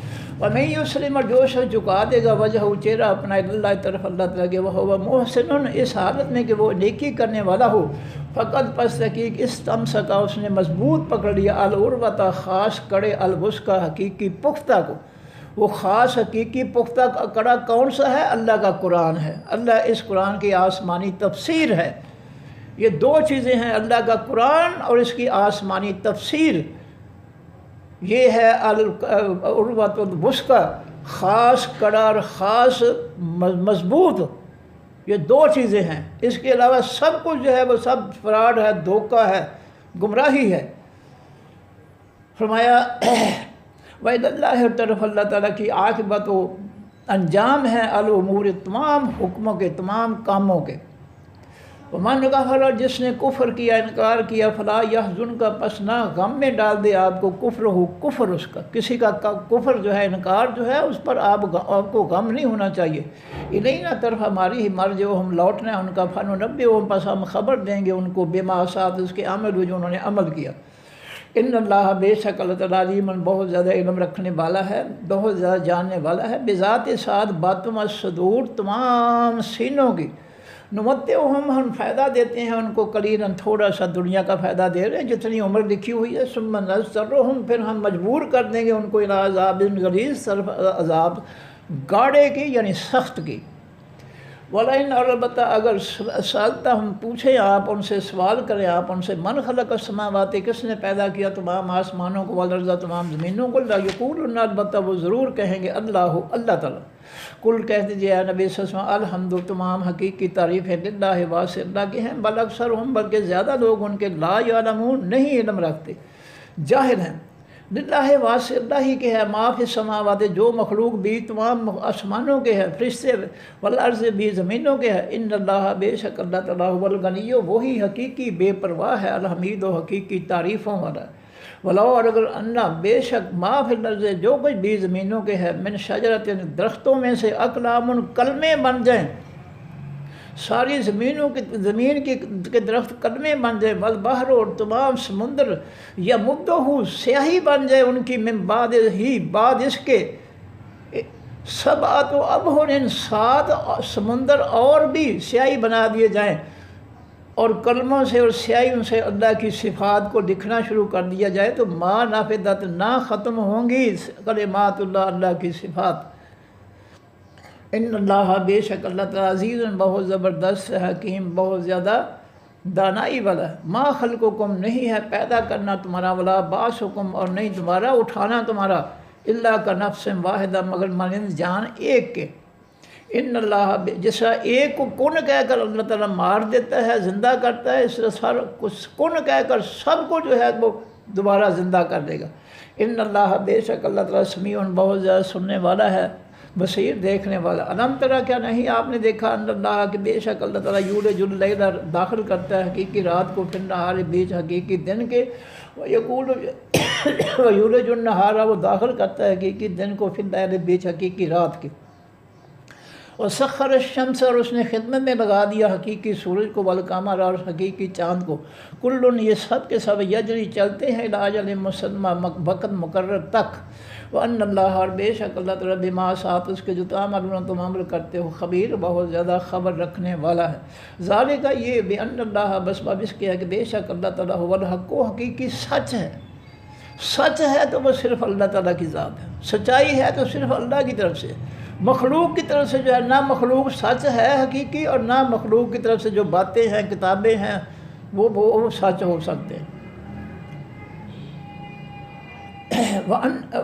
ومن یسلم جو شخص جھکا دے گا وجہ چہرہ اپنا اللہ طرف اللہ تعالیٰ کے، وہ محسن اس حالت میں کہ وہ نیکی کرنے والا ہو، فقط پس تحقیق استمسک اس نے مضبوط پکڑ لیا العروۃ خاص کڑے الوثقی حقیقی پختہ کو۔ وہ خاص حقیقی پختہ کڑا کون سا ہے؟ اللہ کا قرآن ہے، اللہ اس قرآن کی آسمانی تفسیر ہے۔ یہ دو چیزیں ہیں، اللہ کا قرآن اور اس کی آسمانی تفسیر، یہ ہے العروۃ الوثقی، خاص کڑا اور خاص مضبوط، یہ دو چیزیں ہیں۔ اس کے علاوہ سب کچھ جو ہے وہ سب فراڈ ہے، دھوکہ ہے، گمراہی ہے۔ فرمایا وَإِلَى اللَّهِ طرف اللہ تعالیٰ کی عاقبت و انجام ہے الامور تمام حکموں کے، تمام کاموں کے۔ وَمَنْ كَفَرَ جس نے کفر کیا، انکار کیا، فَلَا يَحْزُنْكَ پس نہ غم میں ڈال دے آپ کو کفر اس کا، کسی کا کفر جو ہے، انکار جو ہے، اس پر آپ کو غم نہیں ہونا چاہیے۔ الینا طرف ہماری ہی مرجعہم لوٹنا ہے ان کا، فننبئہم پس ہم خبر دیں گے ان کو بما ساتھ اس کے عمل جو انہوں نے عمل کیا۔ ان اللہ بے شک اللہ تعالیٰ علیم بہت زیادہ علم رکھنے والا ہے، بہت زیادہ جاننے والا ہے، بذات ساتھ باتم الصدور تمام سینوں کی، ہم فائدہ دیتے ہیں ان کو، قلیلاً تھوڑا سا دنیا کا فائدہ دے رہے ہیں جتنی عمر لکھی ہوئی ہے، ثم نضطرہم پھر ہم مجبور کر دیں گے ان کو الی عذاب غلیظ طرف عذاب گاڑے کی یعنی سخت کی۔ وَلَئِنْ اور البتہ اگر سألتا ہم پوچھیں آپ ان سے، سوال کریں آپ ان سے، من خلق السماوات کس نے پیدا کیا تمام آسمانوں کو، والارض تمام زمینوں کو، لا یقولون البتہ وہ ضرور کہیں گے اللہ اللہ تعالیٰ۔ کل کہہ دیجیے اے نبی صلی اللہ علیہ وسلم الحمد تمام حقیقی تعریف ہے للہ واسع اللہ کے ہیں، بل اکثرہم بلکہ زیادہ لوگ ان کے لا یعلمون نہیں علم رکھتے، جاہل ہیں۔ للہ واسع اللہ ہی کے ہے، ما فی السماوات جو مخلوق بھی تمام آسمانوں کے ہے، فرشتے والارض بھی زمینوں کے ہے، ان اللہ بے شک اللہ تعالیٰ هو الغنی وہی حقیقی بے پرواہ ہے، الحمید و حقیقی تعریفوں والا۔ ولو اور اگر انا بے شک ما فی الارض جو کچھ بھی زمینوں کے ہے، من شجرت درختوں میں سے، اقلام کلمے بن جائیں، ساری زمین کے درخت کلمے بن جائے، والبحر اور تمام سمندر، یا مدہ سیاہی بن جائے ان کی، من بعد ہی بعد اس کے، سبعۃ ابحر 7 سمندر اور بھی سیاہی بنا دیے جائیں، اور کلموں سے اور سیاہیوں سے اللہ کی صفات کو لکھنا شروع کر دیا جائے، تو ما نافدت نہ ختم ہوں گی کلمات اللہ اللہ کی صفات۔ ان اللہ بے شک اللہ تعالیٰ عزیز بہت زبردست حکیم بہت زیادہ دانائی والا ہے۔ ما خلقکم نہیں ہے پیدا کرنا تمہارا، ولا بعثکم اور نہیں تمہارا اٹھانا تمہارا، الا کا نفس واحدہ مگر مانند جان ایک کے۔ ان اللہ جس طرح ایک کو کن کہہ کر اللہ تعالیٰ مار دیتا ہے زندہ کرتا ہے، اس طرح سر کن کہہ کر سب کو جو ہے وہ دوبارہ زندہ کر دے گا۔ ان اللہ بے شک اللہ تعالیٰ سمیع بہت زیادہ سننے والا ہے، بصیر دیکھنے والا۔ علم ترا کیا نہیں آپ نے دیکھا ان اللہ کہ بے شک اللہ تعالیٰ یولج اللیل داخل کرتا ہے حقیقی رات کو، فی النہار بیچ حقیقی دن کے، ویولج النہار وہ داخل کرتا ہے حقیقی دن کو، فی اللیل بیچ حقیقی رات کے۔ اور سخر الشمس اور اس نے خدمت میں لگا دیا حقیقی سورج کو، والقمر اور حقیقی چاند کو، کل یہ سب کے سب یجری چلتے ہیں الی اجل مسمى وقت مقرر تک، وان اللہ اور بے شک اللہ تعالیٰ بما ساتھ اس کے جو تعملون تم عمل کرتے ہو، خبیر بہت زیادہ خبر رکھنے والا ہے۔ ذالک یہ بان اللہ بس باب اس کے ہے کہ بے شک اللہ تعالیٰ هو الحق و حقیقی سچ ہے۔ سچ ہے تو وہ صرف اللہ تعالیٰ کی ذات ہے، سچائی ہے تو صرف اللہ کی طرف سے، مخلوق کی طرف سے جو ہے نہ مخلوق سچ ہے حقیقی، اور نہ مخلوق کی طرف سے جو باتیں ہیں کتابیں ہیں وہ سچ ہو سکتے ہیں۔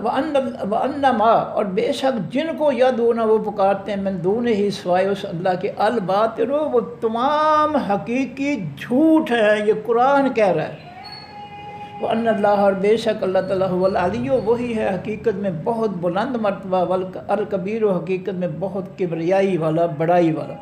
وَأَنَّمَا اور بے شک جن کو یدعون وہ پکارتے ہیں، من دونہ ہی سوائے اس اللہ کے، الباطل وہ تمام حقیقی جھوٹ ہیں، یہ قرآن کہہ رہا ہے۔ وَأَنَّ اللَّهَ اور بے شک اللہ تعالیٰ هو العلی وہی ہے حقیقت میں بہت بلند مرتبہ، والکبیر حقیقت میں بہت کبریائی والا بڑائی والا۔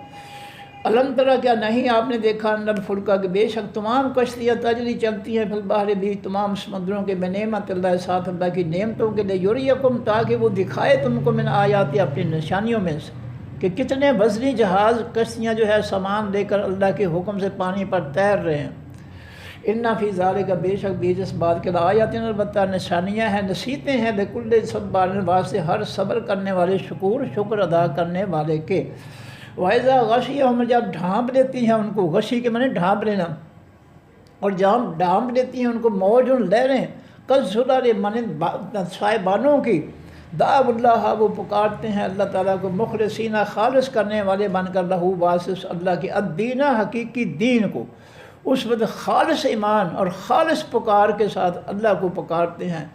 علم ترا کیا نہیں آپ نے دیکھا ان الفلک کہ بے شک تمام کشتیاں تجری چلتی ہیں، فی البحر بھی تمام سمندروں کے، بنعمت اللہ ساتھ اللہ کی نعمتوں کے، لیریکم تاکہ وہ دکھائے تم کو، من آیات اپنی نشانیوں میں سے، کہ کتنے وزنی جہاز کشتیاں جو ہے سامان لے کر اللہ کے حکم سے پانی پر تیر رہے ہیں۔ ان فی ذالک بے شک بیچ اس بات کے آیات البتہ نشانیاں ہیں، نصیحتیں ہیں، لکل صبار واسطے ہر صبر کرنے والے، شکر ادا کرنے والے کے۔ وَإِذَا غَشِيَهُمْ جب ڈھانپ لیتی ہیں ان کو، غشی کے معنی ڈھانپ لینا، اور جب ڈھانپ لیتی ہیں ان کو موج لہریں، کالظلال مانند سائبانوں کی، دعوا اللہ وہ پکارتے ہیں اللہ تعالیٰ کو، مخلصین خالص کرنے والے بن کر، لہو واسطے اللہ کے، الدین حقیقی دین کو، اس وقت خالص ایمان اور خالص پکار کے ساتھ اللہ کو پکارتے ہیں۔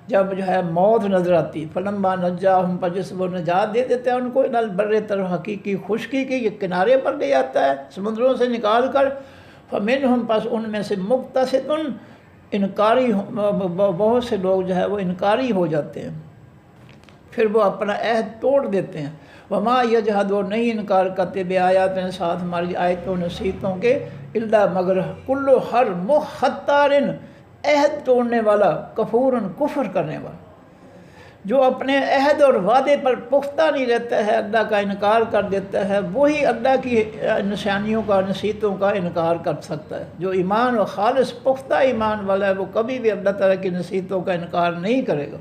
جب جو ہے موت نظر آتی، فلما نجاہم پر جس وہ نجات دے دیتا ہے ان کو، الی البر طرف حقیقی خشکی کی، یہ کنارے پر لے آتا ہے سمندروں سے نکال کر، فمنہم پس ان میں سے مقتصد انکاری، بہت سے لوگ جو ہے وہ انکاری ہو جاتے ہیں، پھر وہ اپنا عہد توڑ دیتے ہیں۔ وما یجحد وہ نہیں انکار کرتے، بے آیات ساتھ ہماری آیتوں نصیحتوں کے، الا مگر کل ہر مختار عہد توڑنے والا، کفور کفر کرنے والا، جو اپنے عہد اور وعدے پر پختہ نہیں رہتا ہے، اللہ کا انکار کر دیتا ہے، وہی اللہ کی نشانیوں کا نصیحتوں کا انکار کر سکتا ہے۔ جو ایمان و خالص پختہ ایمان والا ہے وہ کبھی بھی اللہ تعالیٰ کی نصیحتوں کا انکار نہیں کرے گا۔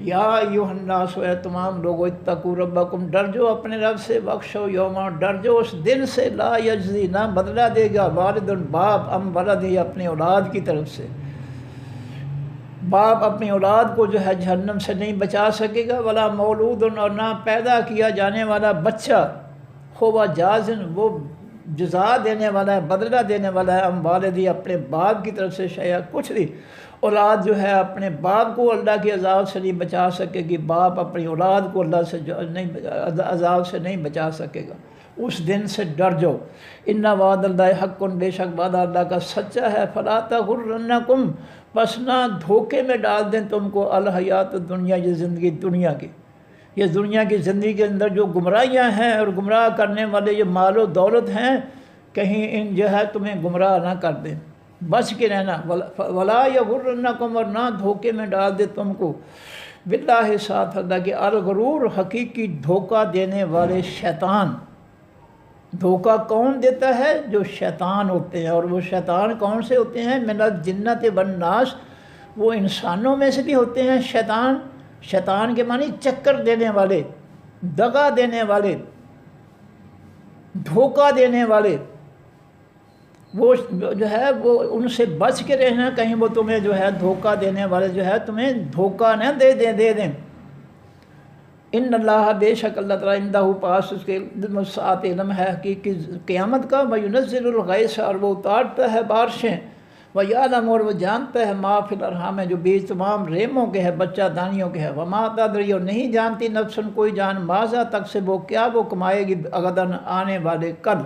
یا ایھا الناس، اے تمام لوگو، اتقوا ربکم، ڈر جو اپنے رب سے، بخشو یوما، ڈر جو اس دن سے، لا یجزی، نہ بدلہ دے گا، والد باپ، ام ولدہ، اپنی اولاد کی طرف سے، باپ اپنی اولاد کو جو ہے جہنم سے نہیں بچا سکے گا، ولا مولود، اور نہ پیدا کیا جانے والا بچہ، ہوا جازن، وہ جزا دینے والا ہے، بدلہ دینے والا ہے، ام والدی، اپنے باپ کی طرف سے، شیئا، کچھ بھی۔ اولاد جو ہے اپنے باپ کو اللہ کے عذاب سے نہیں بچا سکے گی، باپ اپنی اولاد کو اللہ سے عذاب سے نہیں بچا سکے گا، اس دن سے ڈر جاؤ۔ ان وعد اللہ حق، بے شک وعدہ اللہ کا سچا ہے، فلا تغرنکم، بس نہ دھوکے میں ڈال دیں تم کو، الحیات الدنیا، یہ زندگی دنیا کی، یہ دنیا کی زندگی کے اندر جو گمراہیاں ہیں اور گمراہ کرنے والے یہ مال و دولت ہیں، کہیں ان جو ہے تمہیں گمراہ نہ کر دیں، بچ کے رہنا، ولا یغرنکم، اور نہ دھوکے میں ڈال دے تم کو، باللہ، ساتھ اللہ کے، الغرور، حقیقی دھوکہ دینے والے شیطان۔ دھوکہ کون دیتا ہے؟ جو شیطان ہوتے ہیں، اور وہ شیطان کون سے ہوتے ہیں؟ من الجنۃ والناس، وہ انسانوں میں سے بھی ہوتے ہیں شیطان۔ شیطان کے معنی چکر دینے والے، دغا دینے والے، دھوکہ دینے والے، وہ جو ہے وہ ان سے بچ کے رہنا، کہیں وہ تمہیں جو ہے دھوکہ دینے والے جو ہے تمہیں دھوکہ نہ دے دیں۔ ان اللہ، بے شک اللہ تعالیٰ، عندہ، پاس اس کے، علم الساعۃ، علم ہے حقیقی قیامت کا، وینزل الغیث، اور وہ اتارتا ہے بارشیں، ویعلم، اور وہ جانتا ہے، ما فی الارحام، جو بیچ تمام ریموں کے ہے، بچہ دانیوں کے ہے، وما تدری، اور نہیں جانتی نفس، کوئی جان، ماذا تکسب، کیا وہ کمائے گی، غداً، آنے والے کل،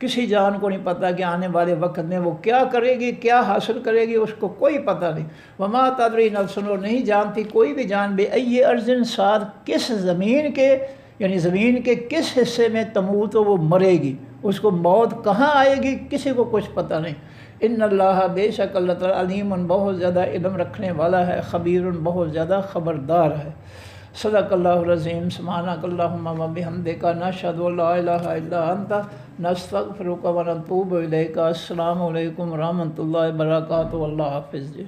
کسی جان کو نہیں پتہ کہ آنے والے وقت میں وہ کیا کرے گی، کیا حاصل کرے گی، اس کو کوئی پتہ نہیں۔ وما تدری نفس، اور نہیں جانتی کوئی بھی جان، بے ای ارض، ساتھ کس زمین کے، یعنی زمین کے کس حصے میں، تموت، وہ مرے گی، اس کو موت کہاں آئے گی، کسی کو کچھ پتہ نہیں۔ ان اللہ، بے شک اللہ تعالیٰ، علیم، بہت زیادہ علم رکھنے والا ہے، خبیر، بہت زیادہ خبردار ہے۔ صدق اللہ العظیم، سبحانک اللہم و بحمدک، نشہد ان لا الہ الا انت، نستغفرک و نتوب الیک۔ السلام علیکم ورحمۃ اللہ وبرکاتہ، اللہ حافظ جی۔